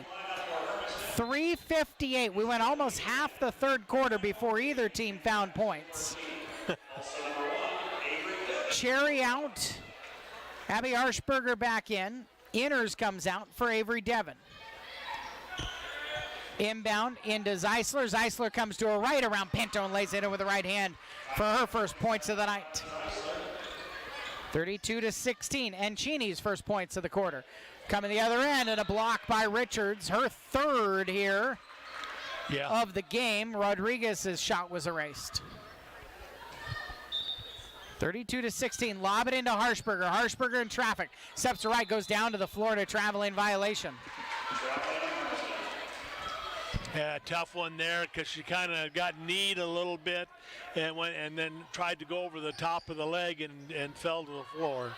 3:58. We went almost half the third quarter before either team found points. Cherry out. Abby Harshberger back in. Inners comes out for Avery Devon. Inbound into Zeisler. Zeisler comes to her right around Pinto and lays it in with the right hand for her first points of the night. 32 to 16, and Cheney's first points of the quarter. Coming the other end, and a block by Richards, her third here of the game. Rodriguez's shot was erased. 32 to 16, lob it into Harshberger. Harshberger in traffic, steps to right, goes down to the floor to traveling violation. Yeah, tough one there because she kind of got kneed a little bit and then tried to go over the top of the leg and fell to the floor.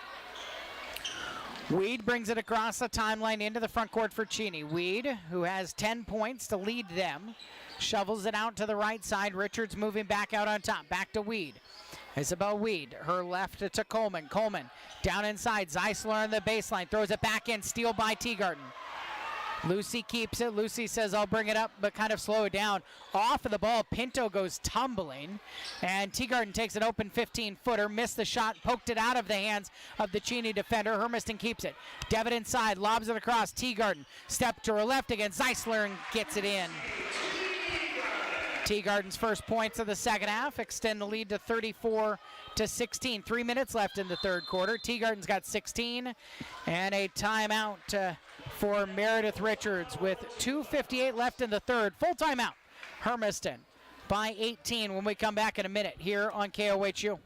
Weed brings it across the timeline into the front court for Cheney. Weed, who has 10 points to lead them, shovels it out to the right side. Richards moving back out on top. Back to Weed. Isabel Weed, her left to Coleman. Coleman down inside. Zeisler on the baseline. Throws it back in. Steal by Teagarden. Lucy keeps it. Lucy says, I'll bring it up, but kind of slow it down. Off of the ball, Pinto goes tumbling, and Teagarden takes an open 15-footer, missed the shot, poked it out of the hands of the Cheney defender. Hermiston keeps it. Devitt inside, lobs it across. Teagarden, step to her left against Zeisler and gets it in. Teagarden's first points of the second half extend the lead to 34 to 16. 3 minutes left in the third quarter. Teagarden's got 16, and a timeout for Meredith Richards with 2:58 left in the third. Full timeout. Hermiston by 18 when we come back in a minute here on KOHU.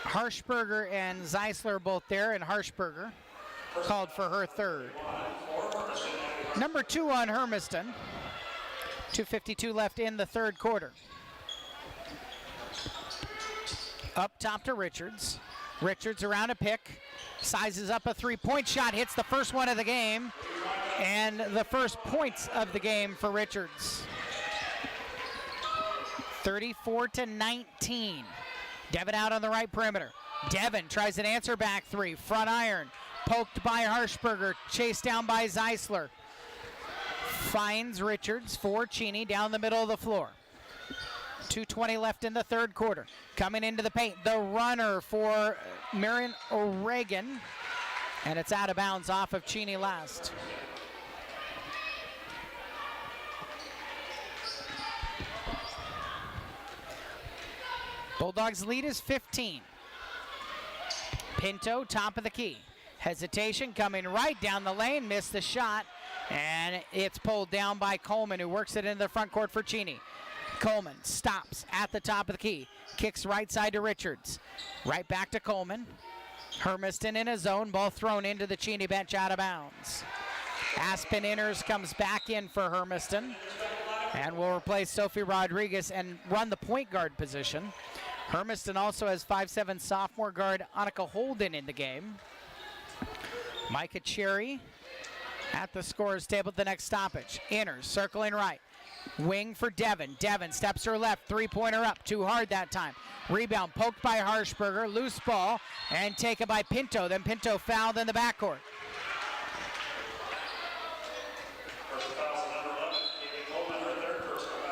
Harshberger and Zeisler both there, and Harshberger called for her third. Number 2 on Hermiston. 2:52 left in the third quarter. Up top to Richards. Richards around a pick. Sizes up a three-point shot. Hits the first one of the game. And the first points of the game for Richards. 34-19. Devin out on the right perimeter. Devin tries an answer back three. Front iron. Poked by Harshberger. Chased down by Zeisler. Finds Richards for Cheney down the middle of the floor. 2:20 left in the third quarter. Coming into the paint. The runner for Marion O'Regan. And it's out of bounds off of Cheney last. Bulldogs lead is 15. Pinto, top of the key. Hesitation coming right down the lane, missed the shot, and it's pulled down by Coleman, who works it into the front court for Cheney. Coleman stops at the top of the key, kicks right side to Richards. Right back to Coleman. Hermiston in a zone, ball thrown into the Cheney bench out of bounds. Aspen Inners comes back in for Hermiston and will replace Sophie Rodriguez and run the point guard position. Hermiston also has 5'7" sophomore guard Annika Holden in the game. Micah Cherry at the scorer's table at the next stoppage. Inners circling right. Wing for Devin. Devin steps her left. Three-pointer up. Too hard that time. Rebound poked by Harshberger. Loose ball and taken by Pinto. Then Pinto fouled in the backcourt.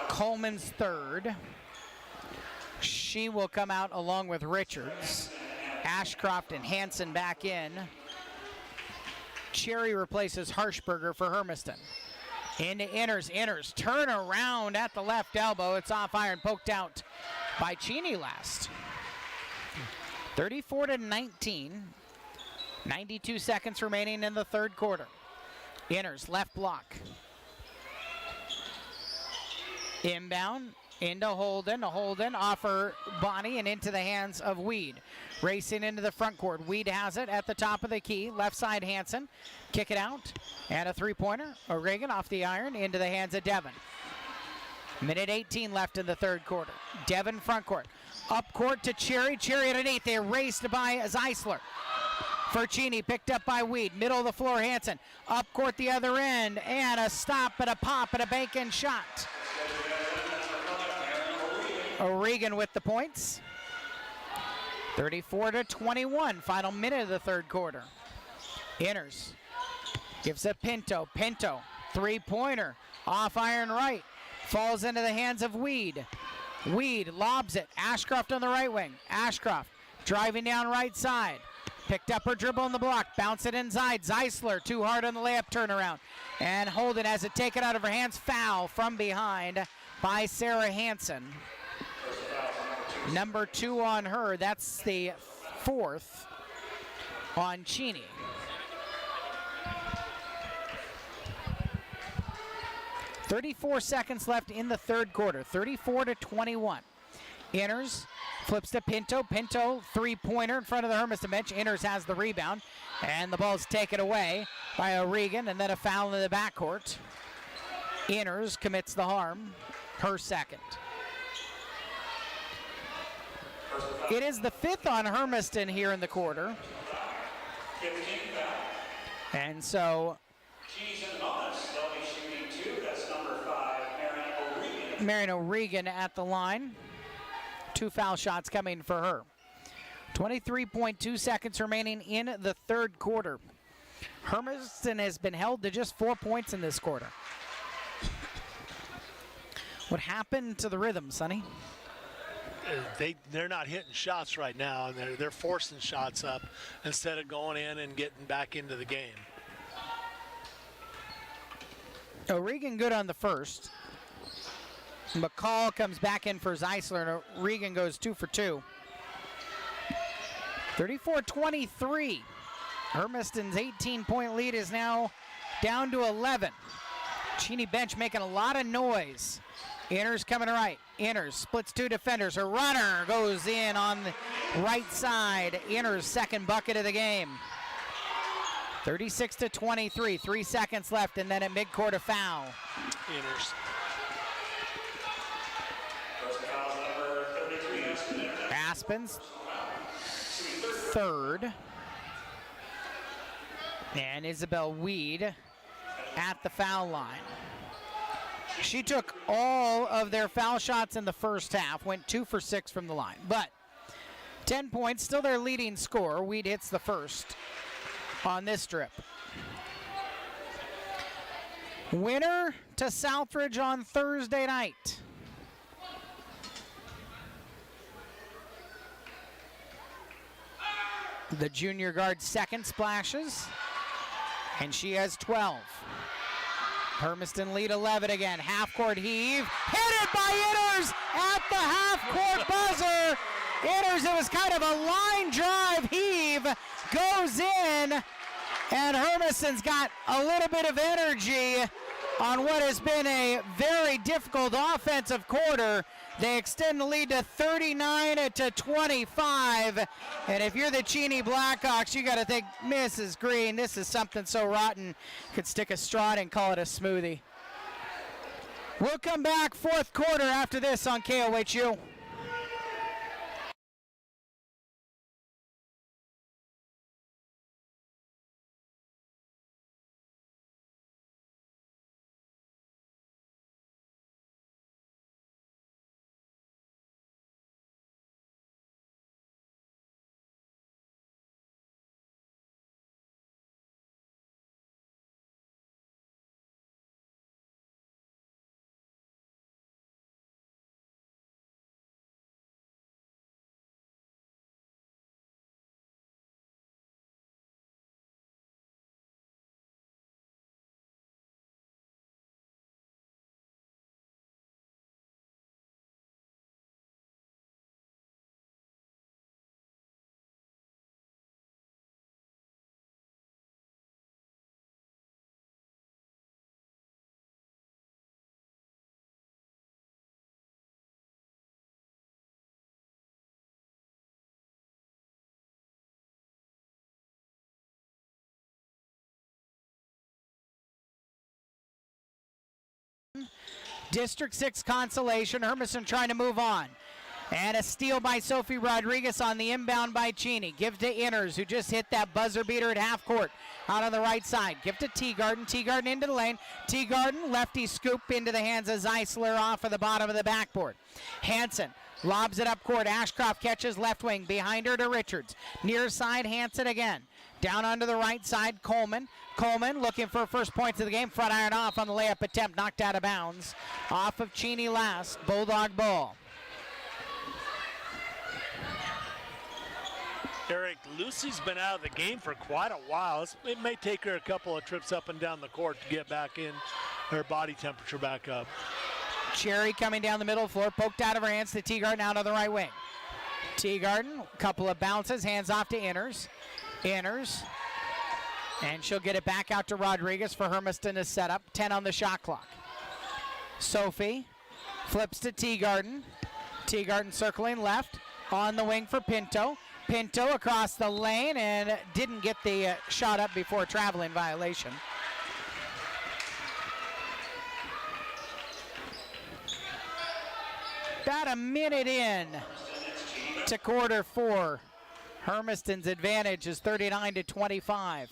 Coleman's third. She will come out along with Richards. Ashcroft and Hansen back in. Cherry replaces Harshberger for Hermiston. Into Inners. Inners turn around at the left elbow. It's off iron, poked out by Cheney last. 34-19. 92 seconds remaining in the third quarter. Inners left block. Inbound into Holden. Holden off her body and into the hands of Weed. Racing into the front court. Weed has it at the top of the key. Left side Hansen. Kick it out. And a three-pointer. O'Regan off the iron into the hands of Devin. Minute 18 left in the third quarter. Devin front court. Up court to Cherry. Cherry underneath. They raced by Zeisler. For Cheney, picked up by Weed. Middle of the floor, Hansen. Up court the other end. And a stop and a pop and a bank-in shot. O'Regan with the points. 34-21, final minute of the third quarter. Inners gives it Pinto. Pinto, three-pointer, off iron right. Falls into the hands of Weed. Weed lobs it. Ashcroft on the right wing. Ashcroft driving down right side. Picked up her dribble in the block. Bounce it inside. Zeisler too hard on the layup turnaround. And Holden has it taken out of her hands. Foul from behind by Sarah Hansen. Number 2 on her. That's the fourth on Cheney. .34 seconds left in the third quarter. 34-21. Inners flips to Pinto. Pinto, three-pointer in front of the Hermiston bench. Inners has the rebound. And the ball's taken away by O'Regan. And then a foul in the backcourt. Inners commits the harm. Her second. It is the fifth on Hermiston here in the quarter. And so Marion O'Regan at the line. 2 foul shots coming for her. 23.2 seconds remaining in the third quarter. Hermiston has been held to just 4 points in this quarter. What happened to the rhythm, Sonny? They're not hitting shots right now, and they're forcing shots up instead of going in and getting back into the game. O'Regan good on the first. McCall comes back in for Zeisler, and O'Regan goes 2 for 2. 34-23. Hermiston's 18-point lead is now down to 11. Cheney bench making a lot of noise. Inners coming right. Inners splits two defenders. Her runner goes in on the right side. Inners' second bucket of the game. 36-23. 3 seconds left, and then at midcourt a foul. Inners. Aspen's third. And Isabel Weed at the foul line. She took all of their foul shots in the first half, went 2 for 6 from the line. But 10 points, still their leading scorer. Weed hits the first on this strip. Winner to Southridge on Thursday night. The junior guard second splashes, and she has 12. Hermiston lead 11 again. Half-court heave. Hit it by Inners at the half-court buzzer. Inners, it was kind of a line drive heave. Goes in, and Hermiston's got a little bit of energy on what has been a very difficult offensive quarter. They extend the lead to 39-25. And if you're the Cheney Blackhawks, you got to think, Mrs. Green, this is something so rotten, could stick a straw in and call it a smoothie. We'll come back fourth quarter after this on KOHU. District 6 consolation. Hermiston trying to move on. And a steal by Sophie Rodriguez on the inbound by Cheney. Give to Inners, who just hit that buzzer beater at half court. Out on the right side. Give to Teagarden. Teagarden into the lane. Teagarden, lefty scoop into the hands of Zeisler off of the bottom of the backboard. Hansen lobs it up court. Ashcroft catches left wing. Behind her to Richards. Near side, Hansen again. Down onto the right side, Coleman. Coleman looking for first points of the game. Front iron off on the layup attempt. Knocked out of bounds. Off of Cheney last. Bulldog ball. Eric, Lucy's been out of the game for quite a while. It may take her a couple of trips up and down the court to get back in, her body temperature back up. Cherry coming down the middle of the floor. Poked out of her hands to Teagarden out on the right wing. Teagarden, couple of bounces. Hands off to Inners. Inners. And she'll get it back out to Rodriguez for Hermiston to set up. 10 on the shot clock. Sophie flips to Teagarden. Teagarden circling left. On the wing for Pinto. Pinto across the lane and didn't get the shot up before traveling violation. About a minute in to quarter four. Hermiston's advantage is 39-25.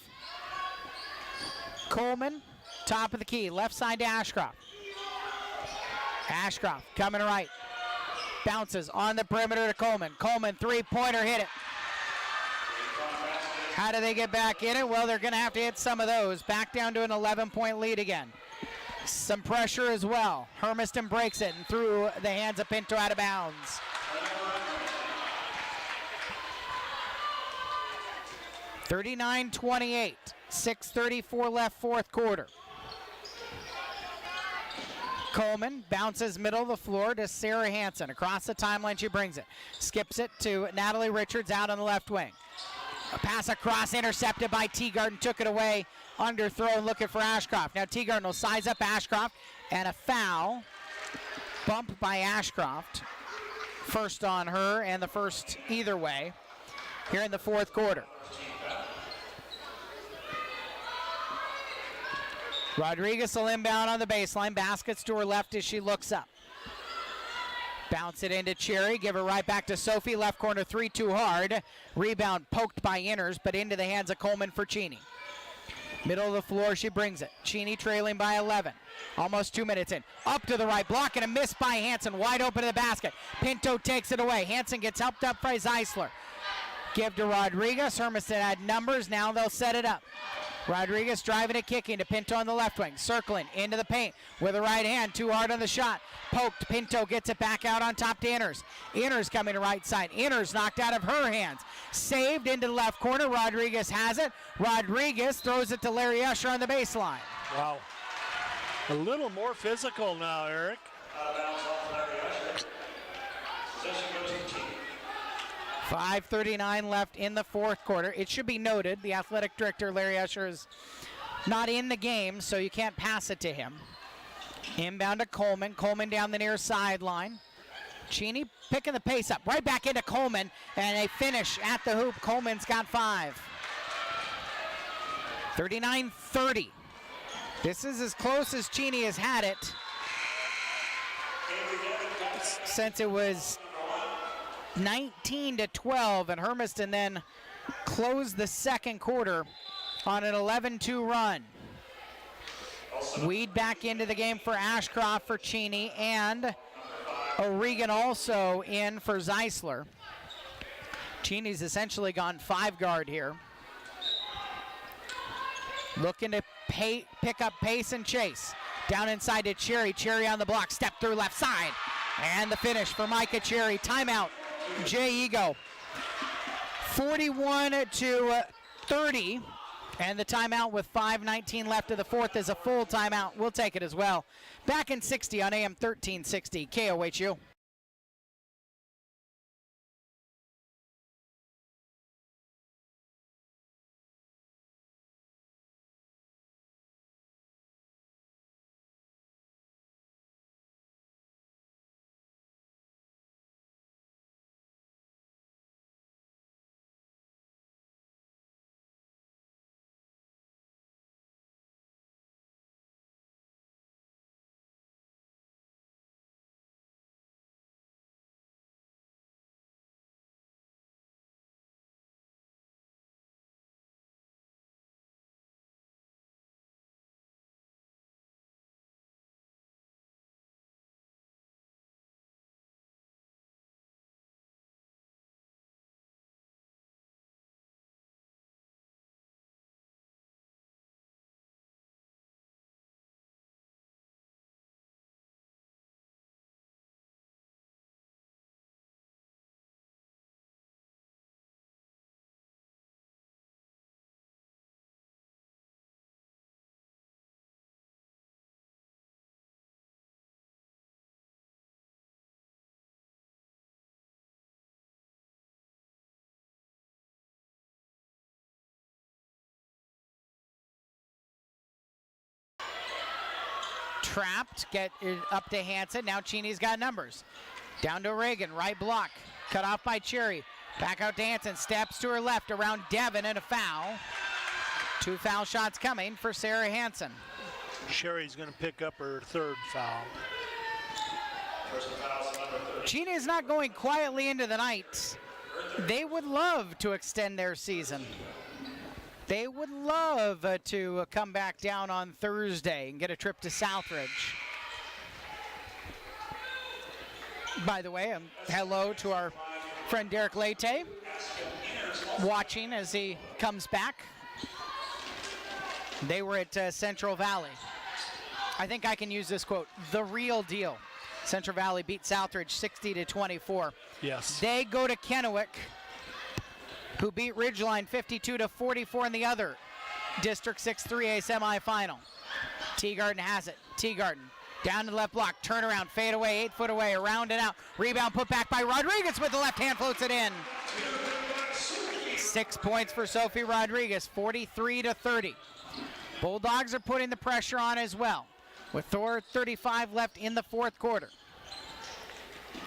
Coleman, top of the key, left side to Ashcroft. Ashcroft coming right. Bounces on the perimeter to Coleman. Coleman, three-pointer, hit it. How do they get back in it? Well, they're going to have to hit some of those. Back down to an 11-point lead again. Some pressure as well. Hermiston breaks it and through the hands of Pinto out of bounds. (39-28). 6:34 left, fourth quarter. Coleman bounces middle of the floor to Sarah Hansen. Across the timeline, she brings it. Skips it to Natalie Richards out on the left wing. A pass across, intercepted by Teagarden, took it away, underthrown, looking for Ashcroft. Now Teagarden will size up Ashcroft, and a foul. Bump by Ashcroft. First on her, and the first either way here in the fourth quarter. Rodriguez will inbound on the baseline. Baskets to her left as she looks up. Bounce it into Cherry. Give it right back to Sophie. Left corner three too hard. Rebound poked by Inners, but into the hands of Coleman for Cheney. Middle of the floor, she brings it. Cheney trailing by 11. Almost 2 minutes in. Up to the right block and a miss by Hansen. Wide open to the basket. Pinto takes it away. Hansen gets helped up by Zeisler. Give to Rodriguez. Hermiston had numbers. Now they'll set it up. Rodriguez driving and kicking to Pinto on the left wing. Circling into the paint with the right hand. Too hard on the shot. Poked. Pinto gets it back out on top to Inners. Inners coming to right side. Inners knocked out of her hands. Saved into the left corner. Rodriguez has it. Rodriguez throws it to Larry Usher on the baseline. Wow. A little more physical now, Eric. 5:39 left in the fourth quarter. It should be noted the athletic director, Larry Usher, is not in the game, so you can't pass it to him. Inbound to Coleman. Coleman down the near sideline. Cheney picking the pace up. Right back into Coleman, and a finish at the hoop. Coleman's got 5. 39-30. This is as close as Cheney has had it since it was 19-12, and Hermiston then closed the second quarter on an 11-2 run. Weed back into the game for Ashcroft for Cheney, and O'Regan also in for Zeisler. Cheney's essentially gone 5-guard here. Looking to pick up pace and chase. Down inside to Cherry. Cherry on the block. Step through left side. And the finish for Micah Cherry. Timeout. Jay Ego. 41-30. And the timeout with 5:19 left of the fourth is a full timeout. We'll take it as well. Back in 60 on AM 1360 KOHU. Trapped, get it up to Hansen. Now Cheney's got numbers. Down to Reagan, right block. Cut off by Cherry. Back out to Hansen, steps to her left around Devin and a foul. 2 foul shots coming for Sarah Hansen. Sherry's going to pick up her 3rd foul. Cheney is not going quietly into the night. They would love to extend their season. They would love to come back down on Thursday and get a trip to Southridge. By the way, hello to our friend Derek Leite, watching as he comes back. They were at Central Valley. I think I can use this quote, the real deal. Central Valley beat Southridge 60-24. Yes. They go to Kennewick, who beat Ridgeline 52-44 in the other District 6 3A semifinal. Teagarden has it. Teagarden down to the left block, turn around, fade away, 8 foot away, around and out. Rebound put back by Rodriguez with the left hand, floats it in. 6 points for Sophie Rodriguez, 43-30. Bulldogs are putting the pressure on as well, with 4:35 left in the fourth quarter.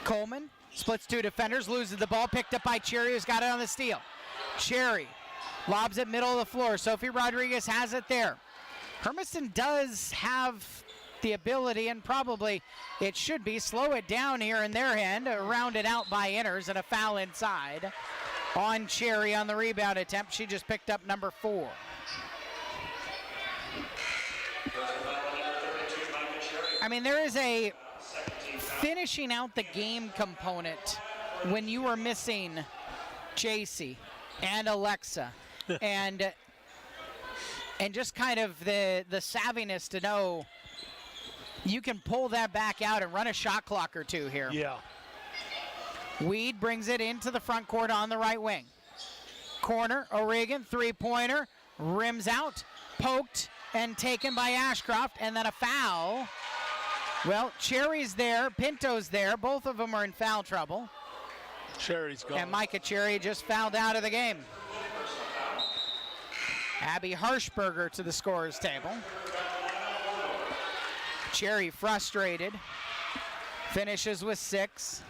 Coleman splits two defenders, loses the ball, picked up by Cherry, who's got it on the steal. Cherry lobs it middle of the floor. Sophie Rodriguez has it there. Hermiston does have the ability, and probably it should be, slow it down here in their end, rounded out by Inners, and a foul inside on Cherry on the rebound attempt. She just picked up number 4. I mean, there is a finishing out the game component when you are missing JC and Alexa and just kind of the savviness to know you can pull that back out and run a shot clock or two here. Yeah. Weed brings it into the front court on the right wing. Corner, O'Regan, three-pointer, rims out, poked and taken by Ashcroft, and then a foul. Well, Cherry's there, Pinto's there. Both of them are in foul trouble. Cherry's gone. And Micah Cherry just fouled out of the game. Abby Harshberger to the scorer's table. Cherry frustrated. Finishes with 6.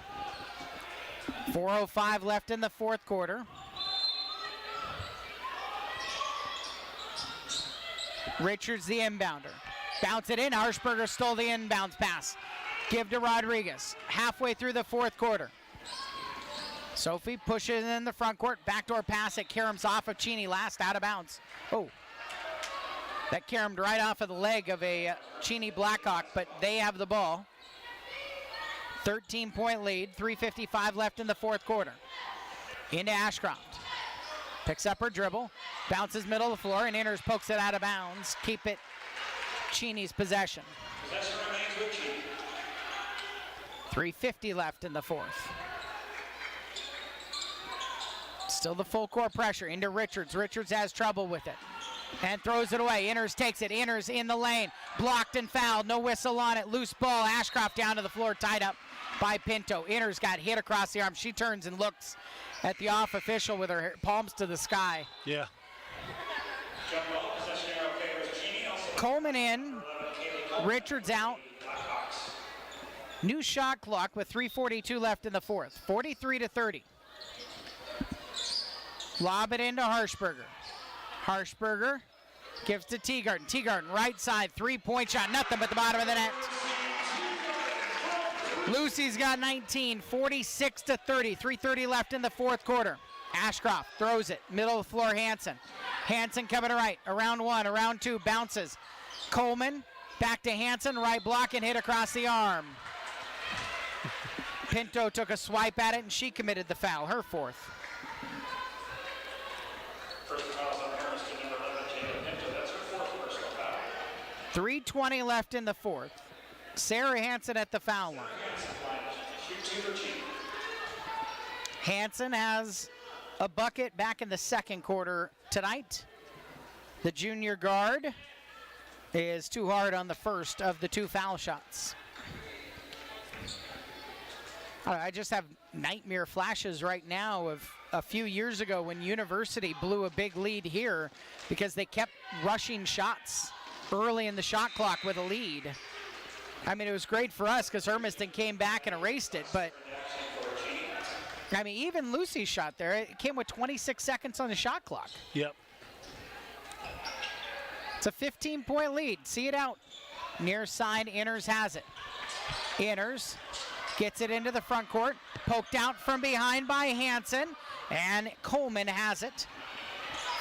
4:05 left in the fourth quarter. Richards the inbounder. Bounce it in. Harshberger stole the inbounds pass. Give to Rodriguez. Halfway through the fourth quarter. Sophie pushes in the front court. Backdoor pass at Karam's off of Cheney. Last out of bounds. Oh. That caromed right off of the leg of a Cheney Blackhawk, but they have the ball. 13-point lead. 3:55 left in the fourth quarter. Into Ashcroft. Picks up her dribble. Bounces middle of the floor, and Inners pokes it out of bounds. Keep it Cheney's possession. 3:50 left in the fourth. Still the full court pressure into Richards. Richards has trouble with it and throws it away. Inners takes it. Inners in the lane. Blocked and fouled. No whistle on it. Loose ball. Ashcroft down to the floor, tied up by Pinto. Inners got hit across the arm. She turns and looks at the off official with her palms to the sky. Yeah. Coleman in. Richards out. New shot clock with 3:42 left in the fourth. 43-30. Lob it into Harshberger. Harshberger gives to Teagarden. Teagarden right side, 3-point shot. Nothing but the bottom of the net. Lucy's got 19, 46-30. 3:30 left in the fourth quarter. Ashcroft throws it. Middle of the floor, Hansen. Hansen coming to right. Around 1, around 2, bounces. Coleman back to Hansen. Right block and hit across the arm. Pinto took a swipe at it, and she committed the foul, her fourth. First foul on Hermiston, number 11, Jada Pinto. That's her fourth personal foul. 3:20 left in the fourth. Sarah Hansen at the foul line. Hansen has a bucket back in the second quarter tonight. The junior guard is too hard on the first of the 2 foul shots. I just have nightmare flashes right now of a few years ago when University blew a big lead here because they kept rushing shots early in the shot clock with a lead. I mean, it was great for us because Hermiston came back and erased it, but I mean, even Lucy's shot there, it came with 26 seconds on the shot clock. Yep. It's a 15-point lead. See it out. Near side, Inners has it. Inners gets it into the front court. Poked out from behind by Hansen. And Coleman has it.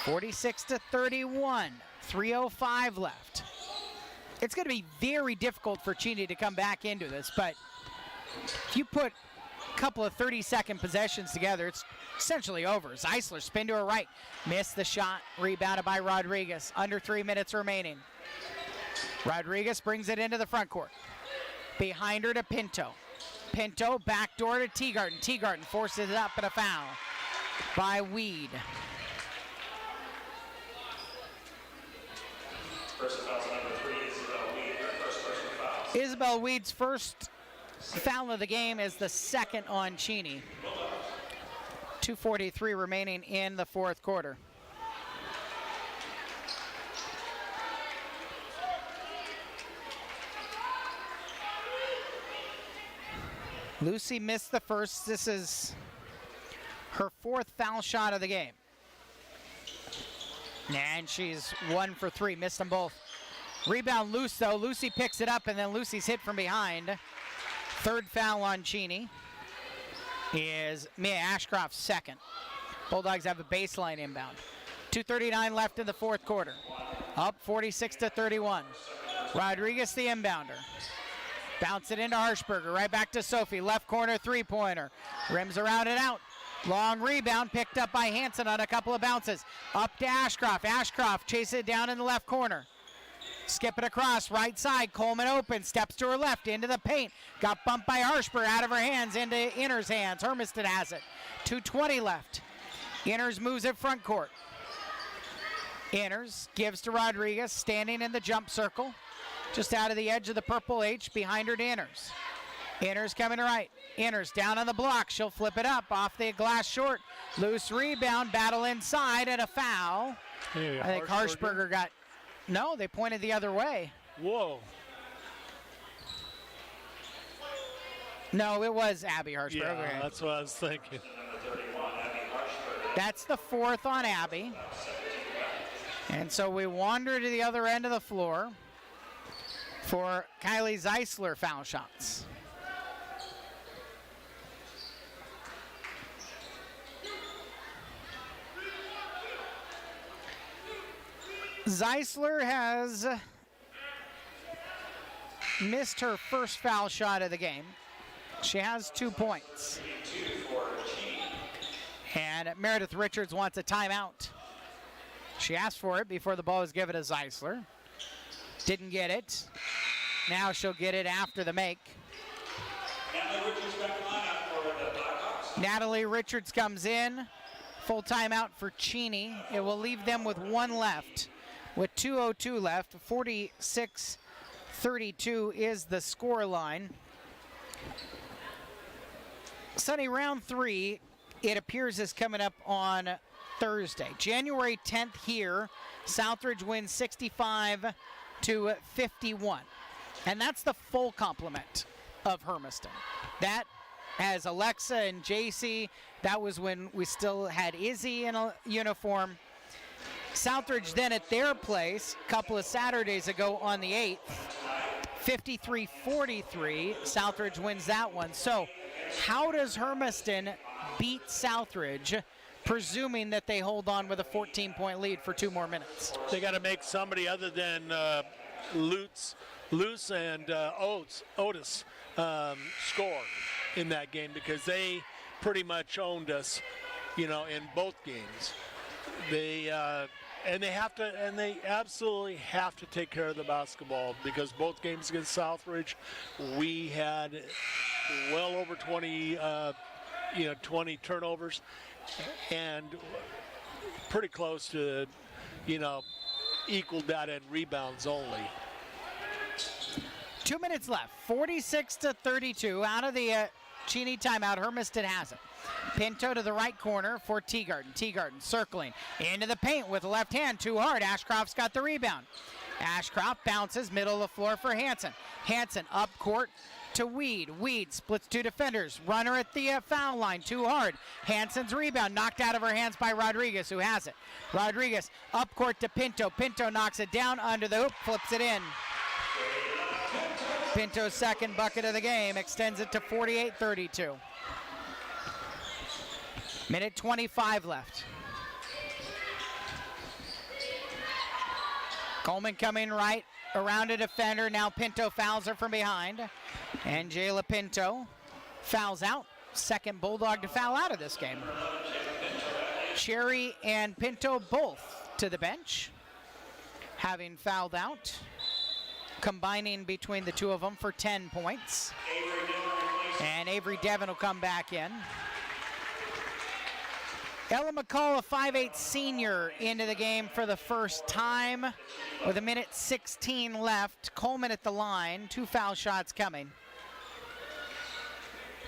46-31. 3:05 left. It's going to be very difficult for Cheney to come back into this, but if you put a couple of 30-second possessions together, it's essentially over. Zeisler spin to her right. Missed the shot. Rebounded by Rodriguez. Under 3 minutes remaining. Rodriguez brings it into the front court. Behind her to Pinto. Pinto backdoor to Teagarden. Teagarden forces it up and a foul by Weed. First foul number 3, Isabel Weed, her first personal foul. Isabel Weed's first foul of the game is the second on Cheney. 2:43 remaining in the fourth quarter. Lucy missed the first. This is her fourth foul shot of the game. And she's 1 for 3, missed them both. Rebound loose though. Lucy picks it up and then Lucy's hit from behind. Third foul on Cheney is Mia Ashcroft's second. Bulldogs have a baseline inbound. 2:39 left in the fourth quarter. Up 46-31. Rodriguez the inbounder. Bounce it into Harshberger, right back to Sophie. Left corner three-pointer. Rims around and out. Long rebound picked up by Hansen on a couple of bounces. Up to Ashcroft. Ashcroft chases it down in the left corner. Skip it across, right side. Coleman open, steps to her left, into the paint. Got bumped by Harshberger, out of her hands, into Inner's hands. Hermiston has it. 2:20 left. Inners moves it front court. Inners gives to Rodriguez, standing in the jump circle. Just out of the edge of the purple H, behind her to Inners. Inners coming to right. Inners down on the block. She'll flip it up off the glass short. Loose rebound, battle inside, and a foul. Hey, I think Harshberger got... No, they pointed the other way. Whoa. No, it was Abby Harshberger. Yeah, that's what I was thinking. That's the fourth on Abby. And so we wander to the other end of the floor for Kylie Zeisler foul shots. Zeisler has missed her first foul shot of the game. She has 2 points. And Meredith Richards wants a timeout. She asked for it before the ball was given to Zeisler. Didn't get it. Now she'll get it after the make. Natalie Richards comes in. Full timeout for Cheney. It will leave them with 1 left. With 2:02 left, 46-32 is the score line. Sonny, round 3, it appears, is coming up on Thursday. January 10th here, Southridge wins 65-51. And that's the full complement of Hermiston. That has Alexa and JC. That was when we still had Izzy in a uniform. Southridge then at their place a couple of Saturdays ago on the 8th, 53-43. Southridge wins that one. So how does Hermiston beat Southridge, presuming that they hold on with a 14-point lead for 2 more minutes? They got to make somebody other than Luce and Otis score in that game, because they pretty much owned us, in both games. They absolutely have to take care of the basketball, because both games against Southridge, we had well over 20 turnovers, and pretty close to, equal that in rebounds only. 2 minutes left, 46-32 out of the Cheney timeout. Hermiston has it. Pinto to the right corner for Teagarden. Teagarden circling into the paint with the left hand, too hard. Ashcroft's got the rebound. Ashcroft bounces, middle of the floor for Hansen. Hansen up court to Weed. Weed splits 2 defenders. Runner at the foul line, too hard. Hansen's rebound knocked out of her hands by Rodriguez, who has it. Rodriguez up court to Pinto. Pinto knocks it down under the hoop, flips it in. Pinto's second bucket of the game extends it to 48-32. Minute 25 left. Coleman coming right around a defender. Now Pinto fouls her from behind. And Jayla Pinto fouls out. Second Bulldog to foul out of this game. Cherry and Pinto both to the bench, having fouled out. Combining between the two of them for 10 points. And Avery Devon will come back in. Ella McCall, a 5'8" senior, into the game for the first time with a minute 16 left. Coleman at the line, 2 foul shots coming.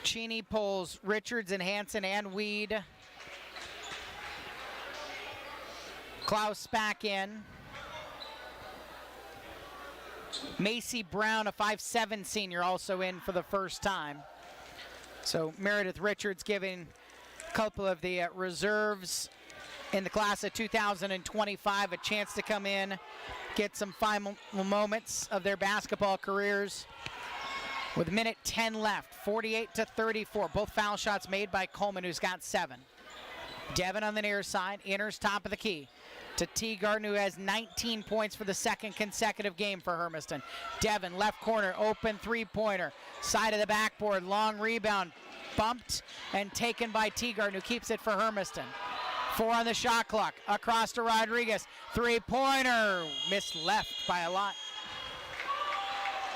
Cheney pulls Richards and Hansen and Weed Klaus back in. Macy Brown, a 5'7" senior, also in for the first time. So Meredith Richards giving a couple of the reserves in the class of 2025 a chance to come in, get some final moments of their basketball careers. With a minute 10 left, 48-34. Both foul shots made by Coleman, who's got 7. Devin on the near side, enters top of the key to Teagarden, who has 19 points for the second consecutive game for Hermiston. Devin, left corner, open three-pointer, side of the backboard, long rebound, bumped and taken by Teagarden, who keeps it for Hermiston. 4 on the shot clock, across to Rodriguez, three-pointer, missed left by a lot.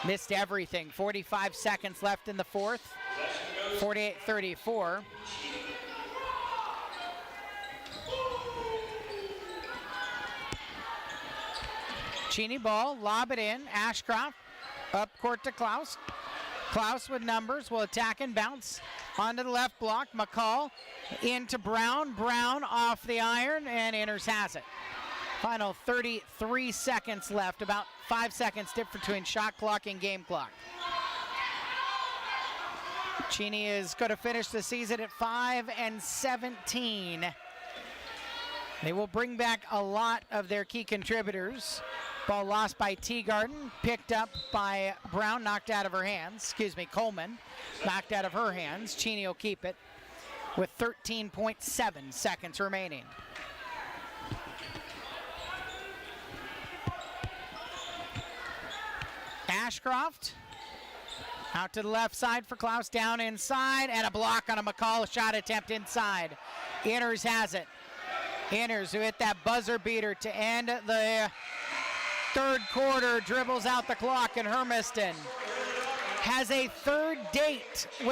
Missed everything. 45 seconds left in the fourth. 48-34. Cheney ball, lob it in. Ashcroft up court to Klaus. Klaus with numbers will attack and bounce onto the left block. McCall into Brown. Brown off the iron and enters has it. Final 33 seconds left, about 5 seconds difference between shot clock and game clock. Cheney is going to finish the season at 5-17. They will bring back a lot of their key contributors. Ball lost by Teagarden, picked up by Brown, knocked out of her hands. Coleman knocked out of her hands. Cheney will keep it with 13.7 seconds remaining. Ashcroft out to the left side for Klaus, down inside, and a block on a McCall shot attempt inside. Inners has it. Inners, who hit that buzzer beater to end the third quarter, dribbles out the clock, and Hermiston has a third date with